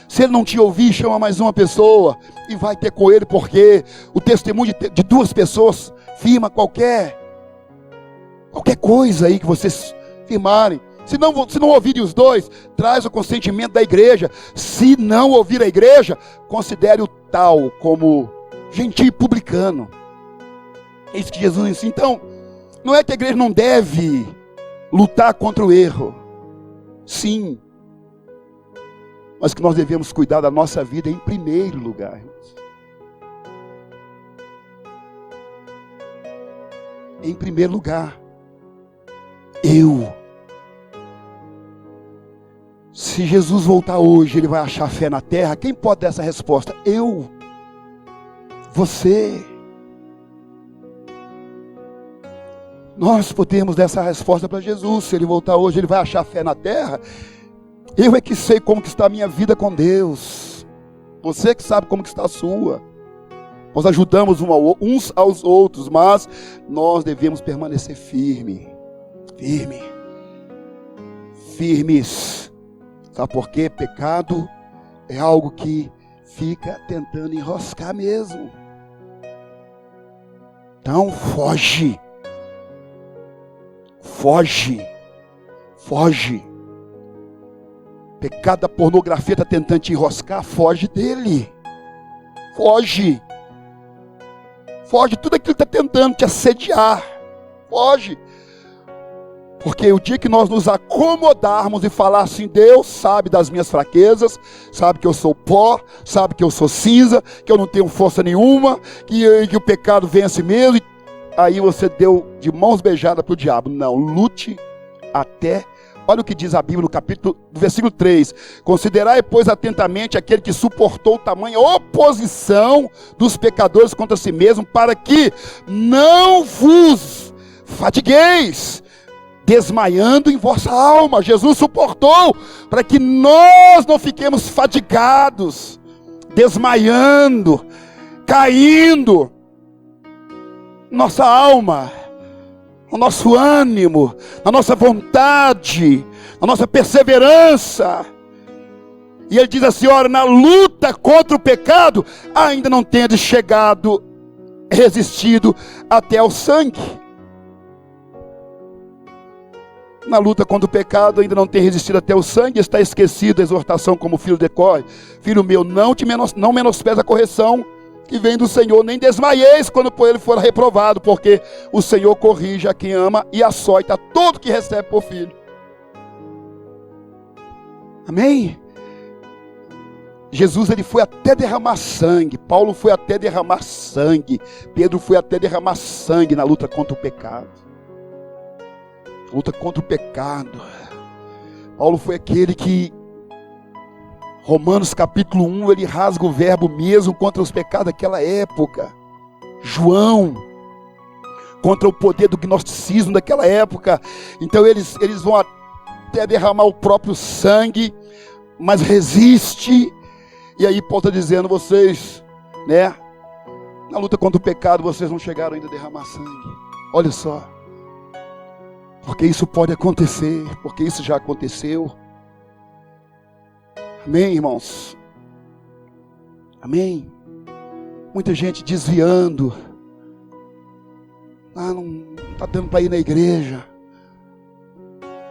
Se ele não te ouvir, chama mais uma pessoa e vai ter com ele, porque o testemunho de duas pessoas firma qualquer coisa aí que vocês firmarem. Se não ouvirem os dois, traz o consentimento da igreja. Se não ouvir a igreja, considere o tal como gentio e publicano. É isso que Jesus ensina. Então, não é que a igreja não deve lutar contra o erro. Sim. Mas que nós devemos cuidar da nossa vida em primeiro lugar. Em primeiro lugar. Se Jesus voltar hoje, ele vai achar fé na terra? Quem pode dar essa resposta? Eu. Você. Nós podemos dar essa resposta para Jesus. Se ele voltar hoje, ele vai achar fé na terra? Eu é que sei como que está a minha vida com Deus. Você que sabe como que está a sua. Nós ajudamos uns aos outros, mas nós devemos permanecer firmes. Sabe por quê? Pecado é algo que fica tentando enroscar mesmo. Então foge. Pecado da pornografia está tentando te enroscar, foge dele. Foge tudo aquilo que está tentando te assediar. Foge. Porque o dia que nós nos acomodarmos e falar assim, Deus sabe das minhas fraquezas, sabe que eu sou pó, sabe que eu sou cinza, que eu não tenho força nenhuma, que o pecado vence mesmo, aí você deu de mãos beijadas para o diabo. Não, lute até, olha o que diz a Bíblia no versículo 3, considerai, pois, atentamente aquele que suportou tamanha oposição dos pecadores contra si mesmo, para que não vos fadigueis, desmaiando em vossa alma. Jesus suportou para que nós não fiquemos fadigados, desmaiando, caindo, nossa alma, no nosso ânimo, na nossa vontade, na nossa perseverança. E ele diz assim, olha, na luta contra o pecado, ainda não tenha resistido até ao sangue. Na luta contra o pecado, ainda não tem resistido até o sangue, está esquecido a exortação como o filho decorre. Filho meu, não menospreze a correção que vem do Senhor, nem desmaieis quando por ele for reprovado, porque o Senhor corrige a quem ama e açoita todo que recebe por filho. Amém? Jesus, ele foi até derramar sangue, Paulo foi até derramar sangue, Pedro foi até derramar sangue na luta contra o pecado. luta contra o pecado. Paulo foi aquele que, Romanos capítulo 1, ele rasga o verbo mesmo contra os pecados daquela época. João, contra o poder do gnosticismo daquela época. Então eles vão até derramar o próprio sangue, mas resiste. E aí Paulo está dizendo, vocês, né, na luta contra o pecado, vocês não chegaram ainda a derramar sangue. Olha só. Porque isso pode acontecer, porque isso já aconteceu. Amém, irmãos? Amém? Muita gente desviando. Não está dando para ir na igreja.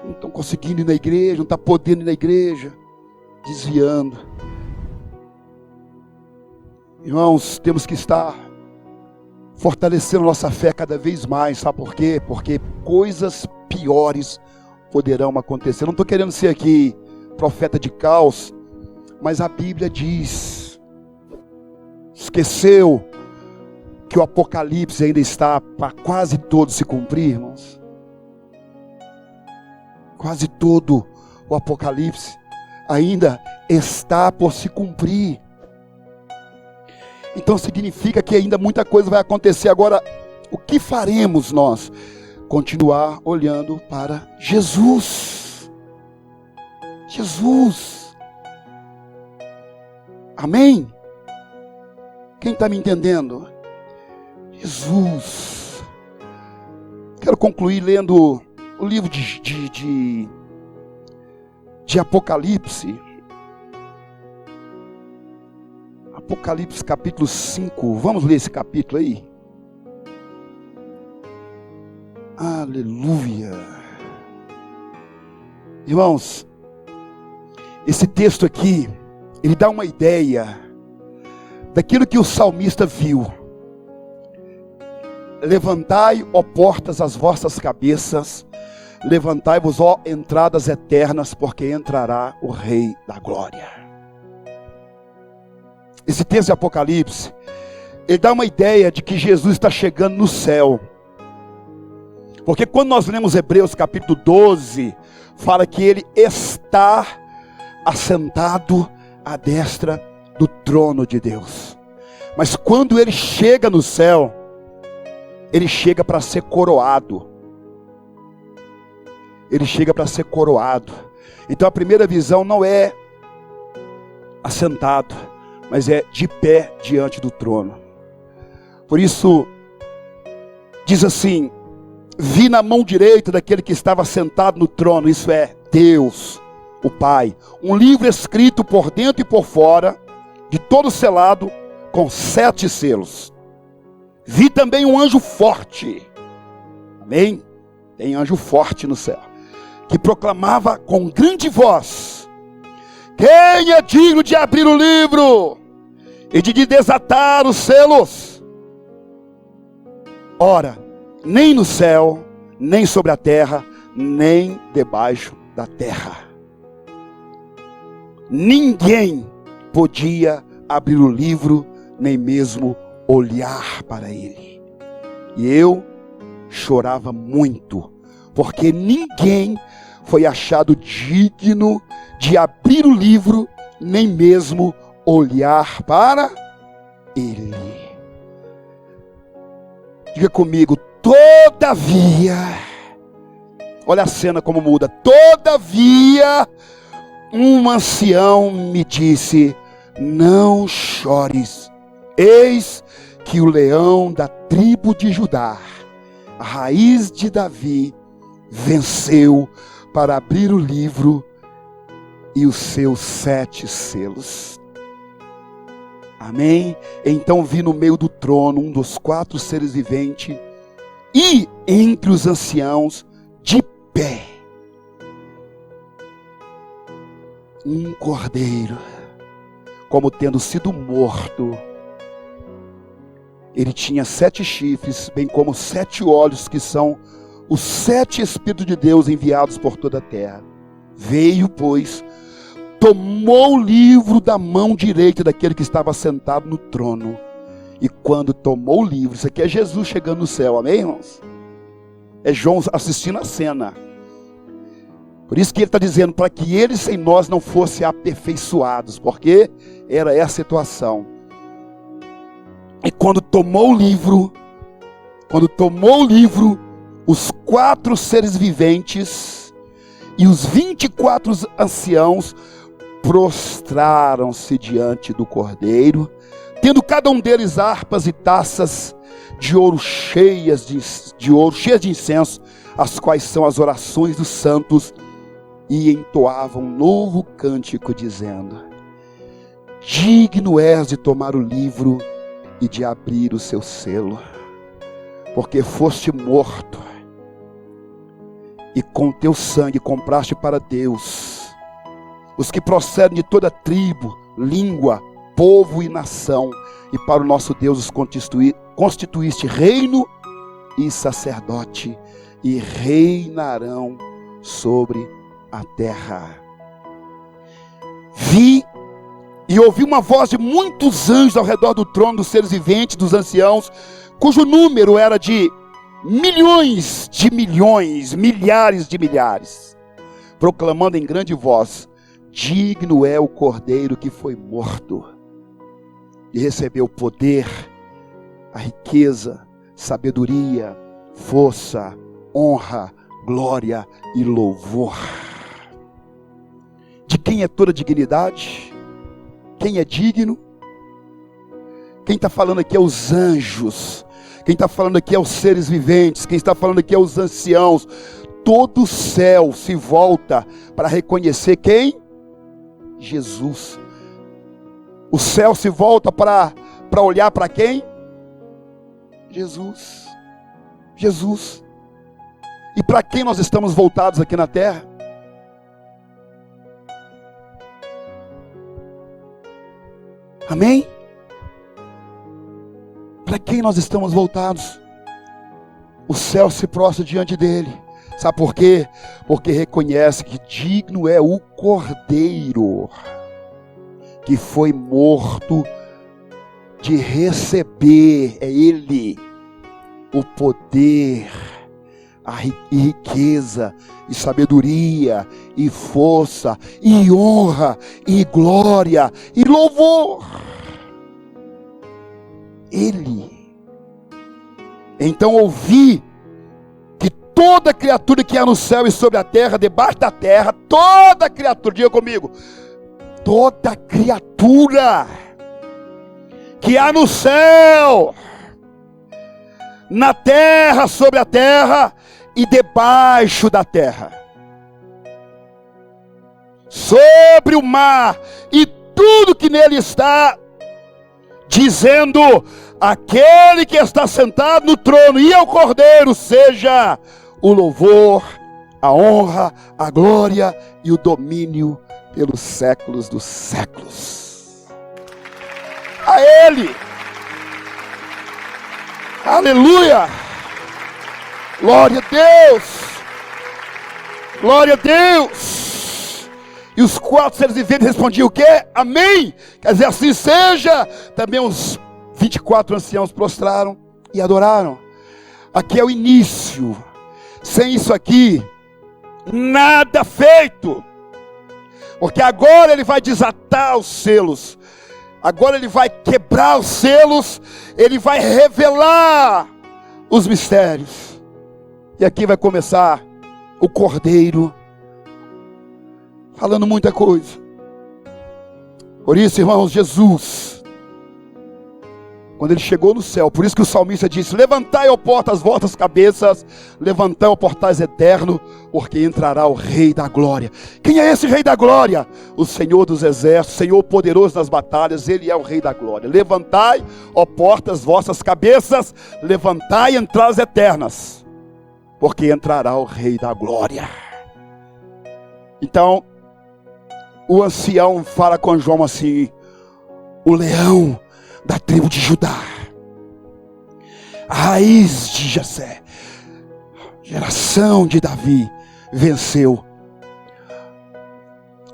Não estão conseguindo ir na igreja, não está podendo ir na igreja. Desviando. Irmãos, temos que estar fortalecendo nossa fé cada vez mais. Sabe por quê? Porque coisas piores poderão acontecer. Eu não estou querendo ser aqui profeta de caos, mas a Bíblia diz, esqueceu que o Apocalipse ainda está para quase todo se cumprir, irmãos? Quase todo o Apocalipse ainda está por se cumprir. Então significa que ainda muita coisa vai acontecer. Agora, o que faremos nós? Continuar olhando para Jesus. Jesus. Amém? Quem está me entendendo? Jesus. Quero concluir lendo o livro de Apocalipse. Apocalipse capítulo 5. Vamos ler esse capítulo aí? Aleluia. Irmãos, esse texto aqui, ele dá uma ideia daquilo que o salmista viu. Levantai, ó portas, as vossas cabeças, levantai-vos, ó entradas eternas, porque entrará o Rei da Glória. Esse texto de Apocalipse, ele dá uma ideia de que Jesus está chegando no céu. Porque quando nós lemos Hebreus capítulo 12, fala que ele está assentado à destra do trono de Deus. Mas quando ele chega no céu, ele chega para ser coroado. Ele chega para ser coroado. Então a primeira visão não é assentado, mas é de pé diante do trono. Por isso, diz assim: vi na mão direita daquele que estava sentado no trono, isso é, Deus, o Pai, um livro escrito por dentro e por fora, de todo selado, com 7 selos. Vi também um anjo forte, amém? Tem anjo forte no céu, que proclamava com grande voz: quem é digno de abrir o livro e de desatar os selos? Ora, nem no céu, nem sobre a terra, nem debaixo da terra, ninguém podia abrir o livro, nem mesmo olhar para ele. E eu chorava muito, porque ninguém foi achado digno de abrir o livro, nem mesmo olhar para ele. Diga comigo: todavia, olha a cena como muda. Todavia, um ancião me disse: não chores, eis que o leão da tribo de Judá, a raiz de Davi, venceu para abrir o livro e os seus 7 selos. Amém? Então vi no meio do trono um dos 4 seres viventes, e entre os anciãos, de pé, um cordeiro, como tendo sido morto. Ele tinha 7 chifres, bem como 7 olhos, que são os 7 Espíritos de Deus enviados por toda a terra. Veio, pois, tomou o livro da mão direita daquele que estava sentado no trono. E quando tomou o livro, isso aqui é Jesus chegando no céu, amém, irmãos? É João assistindo a cena. Por isso que ele está dizendo, para que eles em nós não fossem aperfeiçoados, porque era essa a situação. E quando tomou o livro, os 4 seres viventes e os 24 anciãos prostraram-se diante do Cordeiro, tendo cada um deles harpas e taças de ouro cheias de incenso, as quais são as orações dos santos, e entoavam um novo cântico, dizendo: digno és de tomar o livro e de abrir o seu selo, porque foste morto, e com teu sangue compraste para Deus os que procedem de toda tribo, língua, povo e nação, e para o nosso Deus os constituíste reino e sacerdote, e reinarão sobre a terra. Vi e ouvi uma voz de muitos anjos ao redor do trono, dos seres viventes, dos anciãos, cujo número era de milhões de milhões, milhares de milhares, proclamando em grande voz: digno é o Cordeiro que foi morto e recebeu poder, a riqueza, sabedoria, força, honra, glória e louvor. De quem é toda dignidade? Quem é digno? Quem está falando aqui é os anjos. Quem está falando aqui é os seres viventes. Quem está falando aqui é os anciãos. Todo o céu se volta para reconhecer quem? Jesus. O céu se volta para olhar para quem? Jesus. Jesus. E para quem nós estamos voltados aqui na terra? Amém? Para quem nós estamos voltados? O céu se prostra diante dele. Sabe por quê? Porque reconhece que digno é o Cordeiro que foi morto de receber, é ele, o poder, a riqueza, e sabedoria, e força, e honra, e glória, e louvor. Ele. Então ouvi que toda criatura que há no céu e sobre a terra, debaixo da terra, toda criatura, diga comigo, toda criatura que há no céu, na terra, sobre a terra e debaixo da terra, sobre o mar e tudo que nele está, dizendo: aquele que está sentado no trono e ao Cordeiro seja o louvor, a honra, a glória e o domínio pelos séculos dos séculos. A ele. Aleluia. Glória a Deus. Glória a Deus. E os 4 seres viventes respondiam o quê? Amém. Quer dizer, assim seja. Também os 24 anciãos prostraram e adoraram. Aqui é o início. Sem isso aqui, nada feito. Porque agora ele vai desatar os selos. Agora ele vai quebrar os selos. Ele vai revelar os mistérios. E aqui vai começar o Cordeiro falando muita coisa. Por isso, irmãos, Jesus, quando ele chegou no céu, por isso que o salmista disse: levantai, ó porta, as vossas cabeças, levantai, ó portais eterno, porque entrará o Rei da Glória. Quem é esse Rei da Glória? O Senhor dos Exércitos, Senhor poderoso nas batalhas, ele é o Rei da Glória. Levantai, ó portas, vossas cabeças, levantai entradas eternas, porque entrará o Rei da Glória. Então, o ancião fala com João assim: o leão da tribo de Judá, a raiz de Jessé, geração de Davi, venceu.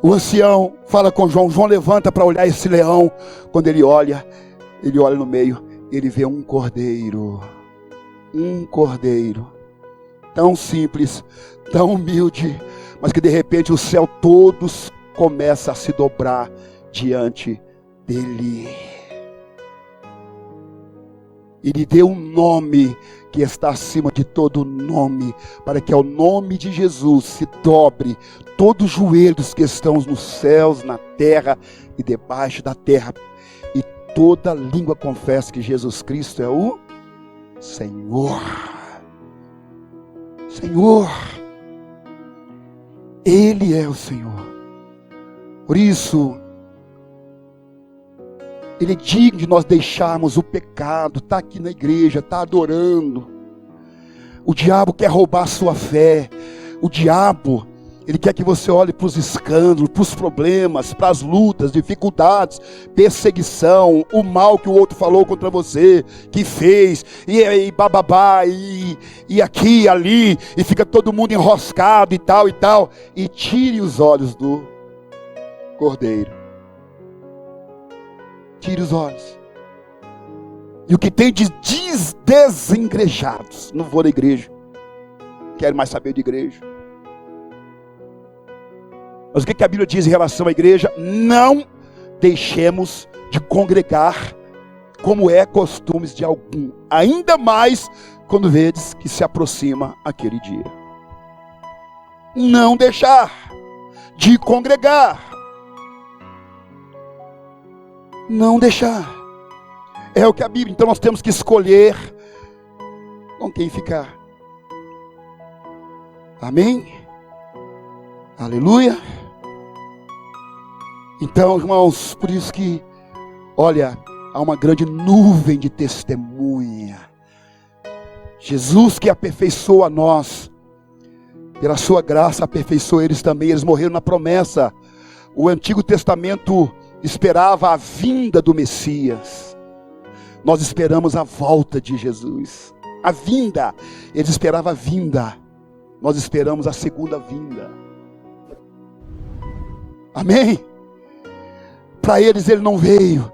O ancião fala com João. João levanta para olhar esse leão. Quando ele olha no meio, ele vê um cordeiro, tão simples, tão humilde, mas que de repente o céu todos começa a se dobrar diante dele. E lhe deu um nome que está acima de todo nome, para que ao nome de Jesus se dobre todos os joelhos que estão nos céus, na terra e debaixo da terra, e toda língua confesse que Jesus Cristo é o Senhor. Senhor, Ele é o Senhor. Por isso, Ele é digno de nós deixarmos o pecado. Está aqui na igreja, está adorando. O diabo quer roubar a sua fé. O diabo, ele quer que você olhe para os escândalos, para os problemas, para as lutas, dificuldades, perseguição, o mal que o outro falou contra você, que fez, e bababá, e aqui e ali, e fica todo mundo enroscado e tal, e tire os olhos do Cordeiro. Tire os olhos. E o que tem de desengrejados, não vou na igreja, quero mais saber de igreja. Mas o que a Bíblia diz em relação à igreja? Não deixemos de congregar, como é costumes de algum, ainda mais quando vedes que se aproxima aquele dia. Não deixar de congregar. Não deixar. É o que a Bíblia, então nós temos que escolher com quem ficar. Amém? Aleluia. Então, irmãos, por isso que, olha, há uma grande nuvem de testemunha. Jesus que aperfeiçoa a nós, pela sua graça aperfeiçoou eles também, eles morreram na promessa. O Antigo Testamento esperava a vinda do Messias. Nós esperamos a volta de Jesus. A vinda. Eles esperavam a vinda. Nós esperamos a segunda vinda. Amém? Para eles ele não veio.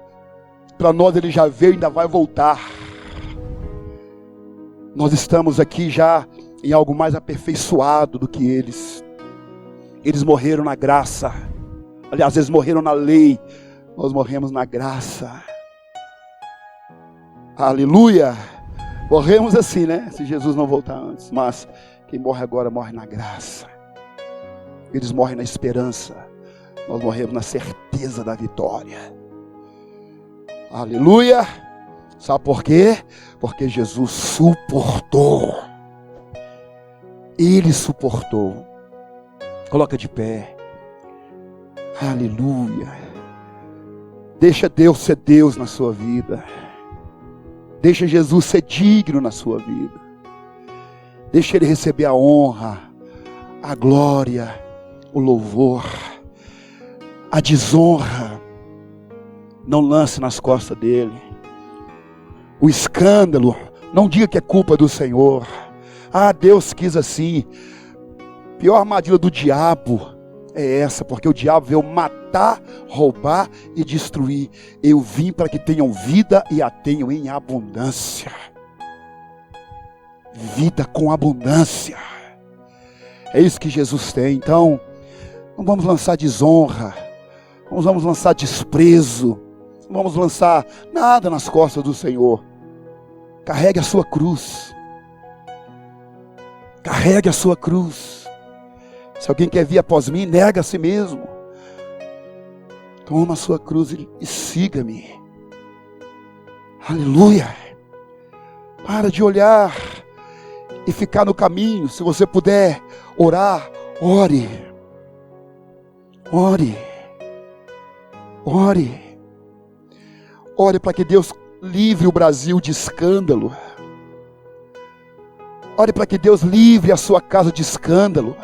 Para nós ele já veio e ainda vai voltar. Nós estamos aqui já em algo mais aperfeiçoado do que eles. Eles morreram na graça. Aliás, eles morreram na lei, nós morremos na graça. Aleluia. Morremos assim, né? Se Jesus não voltar antes. Mas quem morre agora morre na graça. Eles morrem na esperança. Nós morremos na certeza da vitória. Aleluia. Sabe por quê? Porque Jesus suportou. Ele suportou. Coloca de pé. Aleluia. Deixa Deus ser Deus na sua vida. Deixa Jesus ser digno na sua vida. Deixa Ele receber a honra, a glória, o louvor, a desonra. Não lance nas costas dele. O escândalo, não diga que é culpa do Senhor. Ah, Deus quis assim. Pior armadilha do diabo é essa, porque o diabo veio matar, roubar e destruir. Eu vim para que tenham vida e a tenham em abundância. Vida com abundância. É isso que Jesus tem. Então, não vamos lançar desonra, não vamos lançar desprezo, não vamos lançar nada nas costas do Senhor. Carregue a sua cruz. Carregue a sua cruz. Se alguém quer vir após mim, nega a si mesmo. Toma a sua cruz e siga-me. Aleluia. Para de olhar e ficar no caminho. Se você puder orar, ore. Ore. Ore. Ore para que Deus livre o Brasil de escândalo. Ore para que Deus livre a sua casa de escândalo.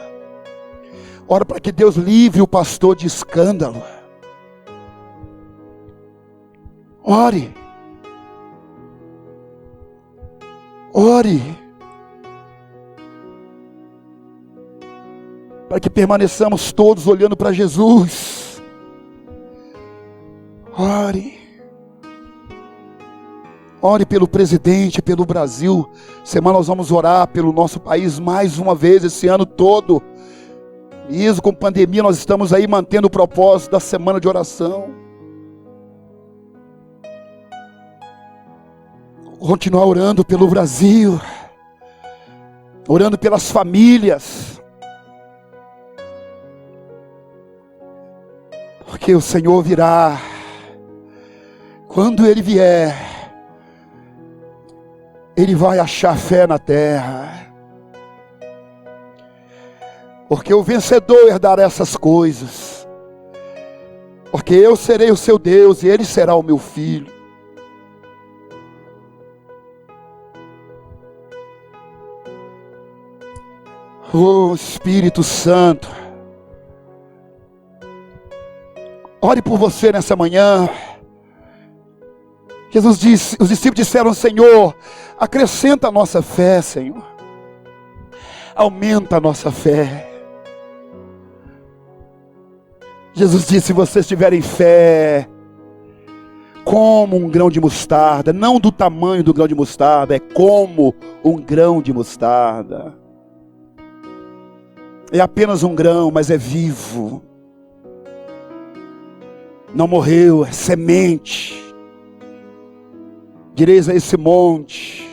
Ora para que Deus livre o pastor de escândalo. Ore. Ore. Para que permaneçamos todos olhando para Jesus. Ore. Ore pelo presidente, pelo Brasil. Semana nós vamos orar pelo nosso país mais uma vez esse ano todo. Mesmo com pandemia, nós estamos aí mantendo o propósito da semana de oração. Continuar orando pelo Brasil, orando pelas famílias, porque o Senhor virá. Quando Ele vier, Ele vai achar fé na terra, porque o vencedor herdará essas coisas, porque eu serei o seu Deus e Ele será o meu filho. Oh Espírito Santo, ore por você nessa manhã. Jesus disse, os discípulos disseram: Senhor, acrescenta a nossa fé, Senhor. Aumenta a nossa fé. Jesus disse: se vocês tiverem fé como um grão de mostarda, não do tamanho do grão de mostarda, é como um grão de mostarda. É apenas um grão, mas é vivo. Não morreu, é semente. Direis a esse monte: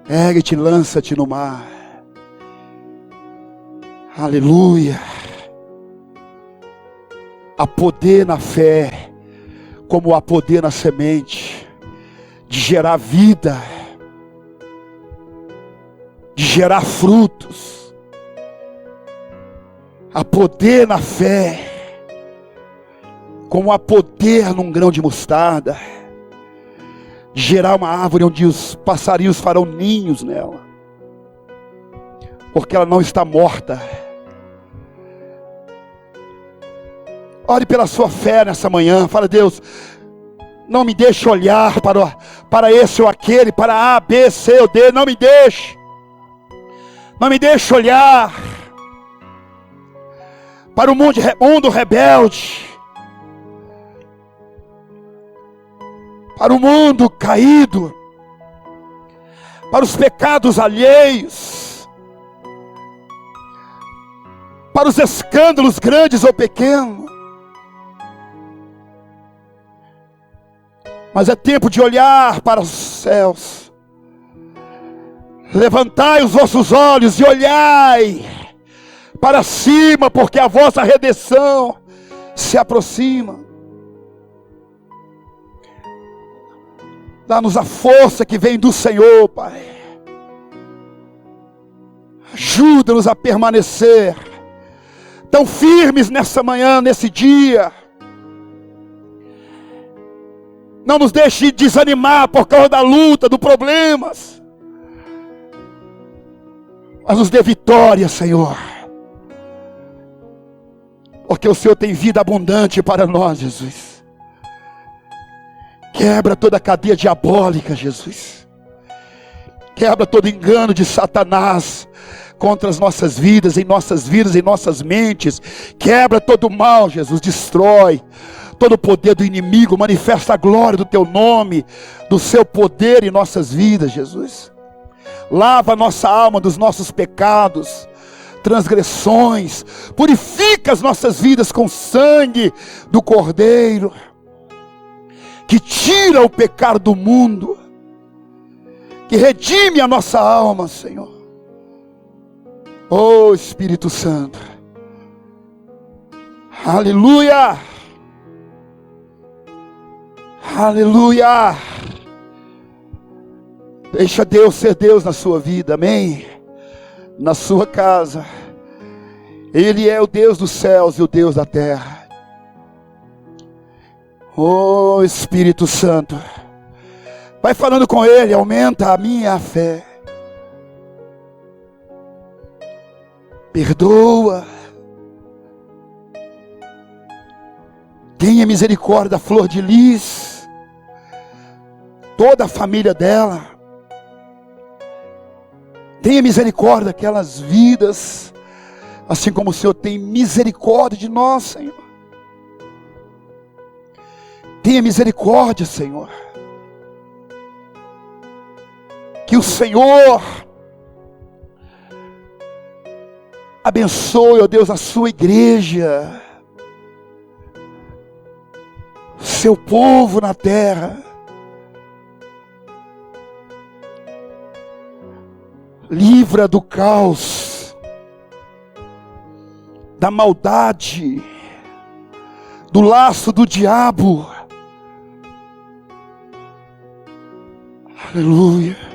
ergue-te, lança-te no mar. Aleluia. Há poder na fé, como há poder na semente, de gerar vida, de gerar frutos. Há poder na fé, como há poder num grão de mostarda, de gerar uma árvore onde os passarinhos farão ninhos nela, porque ela não está morta. Ore pela sua fé nessa manhã. Fala: Deus, não me deixe olhar para esse ou aquele, para A, B, C ou D. Não me deixe. Não me deixe olhar para o mundo rebelde, para o mundo caído, para os pecados alheios, para os escândalos grandes ou pequenos. Mas é tempo de olhar para os céus. Levantai os vossos olhos e olhai para cima, porque a vossa redenção se aproxima. Dá-nos a força que vem do Senhor, Pai. Ajuda-nos a permanecer tão firmes nessa manhã, nesse dia. Não nos deixe desanimar por causa da luta, dos problemas. Mas nos dê vitória, Senhor. Porque o Senhor tem vida abundante para nós, Jesus. Quebra toda a cadeia diabólica, Jesus. Quebra todo engano de Satanás contra as nossas vidas, em nossas mentes. Quebra todo o mal, Jesus. Destrói todo o poder do inimigo. Manifesta a glória do teu nome, do seu poder em nossas vidas, Jesus. Lava a nossa alma dos nossos pecados, transgressões. Purifica as nossas vidas com sangue do Cordeiro, que tira o pecado do mundo, que redime a nossa alma, Senhor. Oh Espírito Santo, aleluia, aleluia. Deixa Deus ser Deus na sua vida, amém? Na sua casa. Ele é o Deus dos céus e o Deus da terra. Oh Espírito Santo, vai falando com Ele. Aumenta a minha fé. Perdoa. Tenha misericórdia da Flor de Lis, toda a família dela. Tenha misericórdia daquelas vidas, assim como o Senhor tem misericórdia de nós, Senhor. Tenha misericórdia, Senhor. Que o Senhor Abençoe, ó Deus, a sua igreja, seu povo na terra. Livra do caos, da maldade, do laço do diabo. Aleluia.